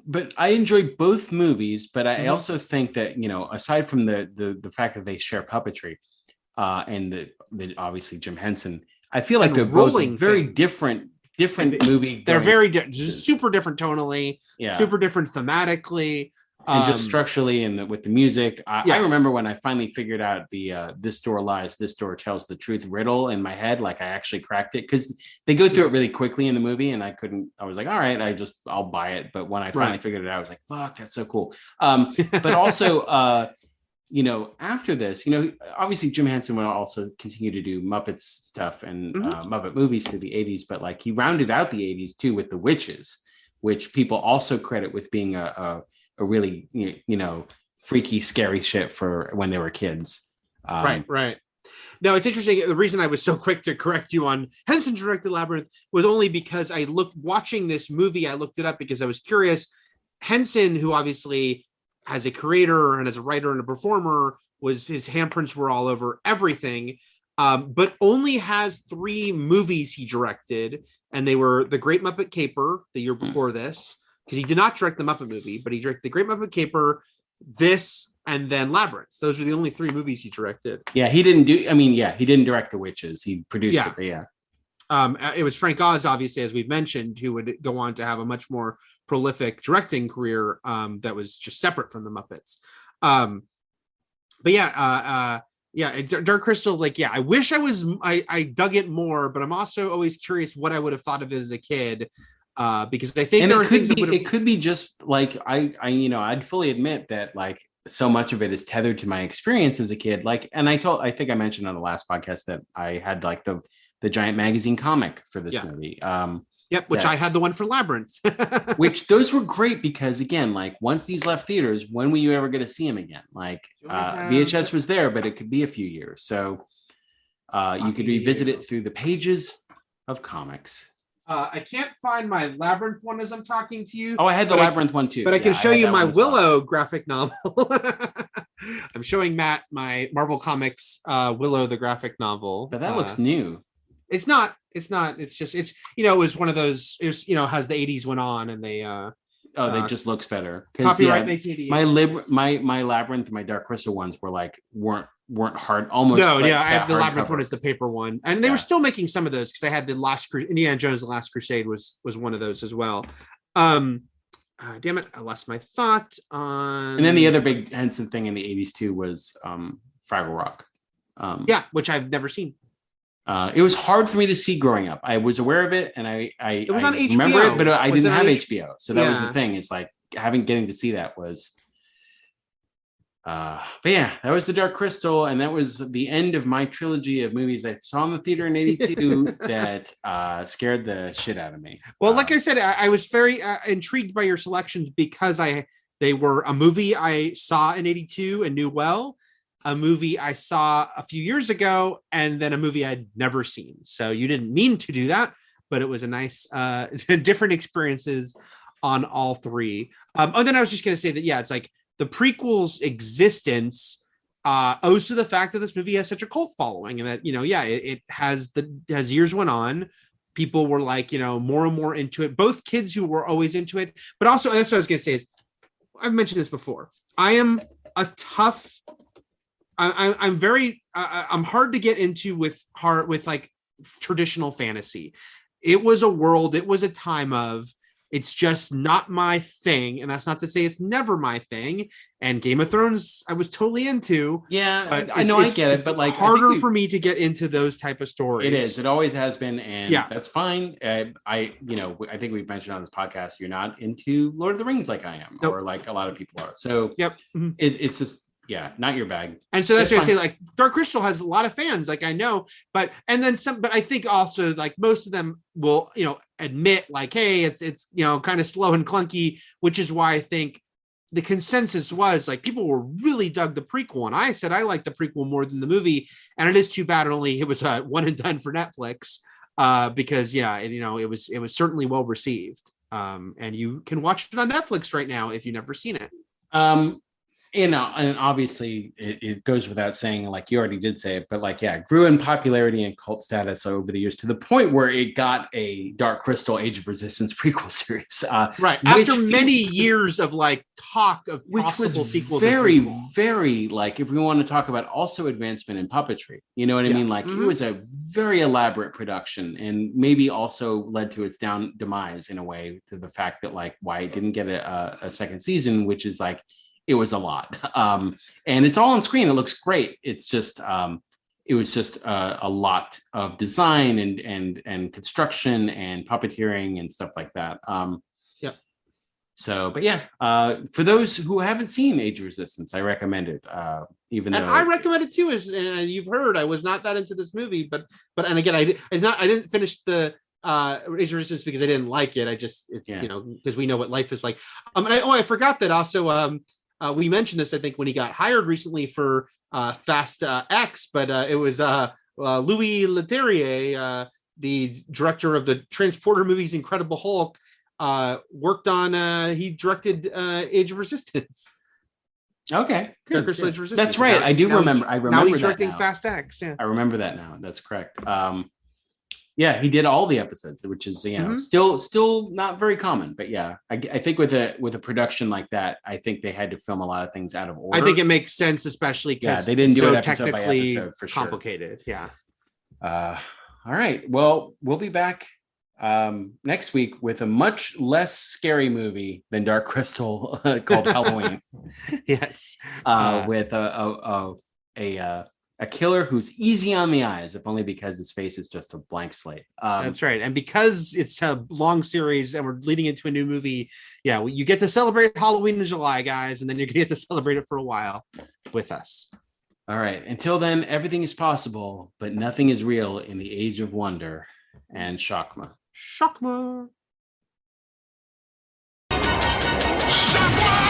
But I enjoyed both movies, but I also think that, aside from the fact that they share puppetry, and the obviously Jim Henson, I feel like they're both very different movie. They're very super different tonally, super different thematically, and just structurally, and with the music. I remember when I finally figured out the "this door lies, this door tells the truth" riddle in my head. Like, I actually cracked it because they go through it really quickly in the movie, and I was like, all right, I'll buy it. But when I finally figured it out, I was like, fuck, that's so cool. But also. After this, obviously Jim Henson will also continue to do Muppets stuff and Muppet movies to the 80s, but like he rounded out the 80s too with The Witches, which people also credit with being a really, freaky, scary shit for when they were kids. Right. No, it's interesting. The reason I was so quick to correct you on Henson directed Labyrinth was only because watching this movie, I looked it up because I was curious. Henson, who obviously as a creator and as a writer and a performer, his handprints were all over everything, but only has 3 movies he directed, and they were The Great Muppet Caper the year before this, because he did not direct the Muppet movie, but he directed The Great Muppet Caper, this, and then Labyrinth. Those are the only 3 movies he directed. Yeah, he didn't direct The Witches. He produced it, but it was Frank Oz, obviously, as we've mentioned, who would go on to have a much more prolific directing career that was just separate from the Muppets. Dark Crystal, I wish I dug it more, but I'm also always curious what I would have thought of it as a kid, because I think it could be just like I'd fully admit that like so much of it is tethered to my experience as a kid. Like, and I think I mentioned on the last podcast that I had like the giant magazine comic for this movie. Which I had the one for Labyrinth. Which those were great because, again, like once these left theaters, when will you ever get to see them again? Like VHS was there, but it could be a few years. So you could revisit it through the pages of comics. I can't find my Labyrinth one as I'm talking to you. Oh, I had the Labyrinth one too. But I can show you my Willow graphic novel. I'm showing Matt my Marvel Comics Willow the graphic novel. But that looks new. It's not. It's just it was one of those. Has the 80s went on and they they just looks better. Copyright 1988. My Labyrinth, my Dark Crystal ones weren't hard. Almost no, like yeah. I have the Labyrinth cover. one is the paper one, and they were still making some of those because they had the Indiana Jones: The Last Crusade was one of those as well. Damn it, I lost my thought on. And then the other big Henson thing in the 80s too was Fraggle Rock. Which I've never seen. It was hard for me to see growing up. I was aware of it, and it was on HBO. Remember it, but I didn't have HBO, so that was the thing. It's like getting to see that was. But yeah, that was the Dark Crystal, and that was the end of my trilogy of movies I saw in the theater in '82 that scared the shit out of me. Well, like I said, I was very intrigued by your selections because they were a movie I saw in '82 and knew well, a movie I saw a few years ago, and then a movie I'd never seen. So you didn't mean to do that, but it was a nice different experiences on all three. And then I was just going to say that, it's like the prequel's existence owes to the fact that this movie has such a cult following, and that, it has as years went on, people were like, more and more into it, both kids who were always into it, but also, that's what I was going to say is, I've mentioned this before. I am a tough, I'm very, I'm hard to get into with like traditional fantasy. It was a time of, it's just not my thing. And that's not to say it's never my thing. And Game of Thrones, I was totally into. Yeah, I know, I get it, but like harder for me to get into those type of stories. It is. It always has been, and that's fine. I think we've mentioned on this podcast, you're not into Lord of the Rings like I am, or like a lot of people are. So it's just not your bag. And so that's why I say, like, Dark Crystal has a lot of fans, like I know, but I think also, like, most of them will, admit, like, hey, it's kind of slow and clunky, which is why I think the consensus was, like, people were really dug the prequel, and I said I liked the prequel more than the movie, and it is too bad it was one and done for Netflix, because it was certainly well received, and you can watch it on Netflix right now if you've never seen it. And obviously it goes without saying, like you already did say it, but like, it grew in popularity and cult status over the years to the point where it got a Dark Crystal Age of Resistance prequel series. Right. After many years of like talk of possible sequels. Very, very, like, if we want to talk about also advancement in puppetry, you know what I mean? Like, it was a very elaborate production, and maybe also led to its demise in a way, to the fact that, like, why it didn't get a second season, which is like, it was a lot, and it's all on screen. It looks great. It's just it was just a lot of design and construction and puppeteering and stuff like that. So, but for those who haven't seen Age of Resistance, I recommend it. Even though I recommend it too, and you've heard I was not that into this movie, but and again, I didn't finish the Age of Resistance because I didn't like it. Because we know what life is like. And I forgot that also. We mentioned this, I think, when he got hired recently for Fast X, but it was Louis Leterrier, the director of the Transporter movies, Incredible Hulk, worked on. He directed Age of Resistance. Okay, good. Age of Resistance. That's right. I do remember. I remember. Now he's directing Fast X. Yeah, I remember that now. That's correct. He did all the episodes, which is still not very common, but I think with a production like that, I think they had to film a lot of things out of order. I think it makes sense, especially because they didn't do it episode by episode, for sure. Complicated. Yeah. All right. Well, we'll be back next week with a much less scary movie than Dark Crystal called Halloween. Yes. With a killer who's easy on the eyes, if only because his face is just a blank slate. That's right. And because it's a long series and we're leading into a new movie, you get to celebrate Halloween in July, guys, and then you're going to get to celebrate it for a while with us. All right. Until then, everything is possible, but nothing is real in the age of wonder. And Shakma. Shakma. Shakma!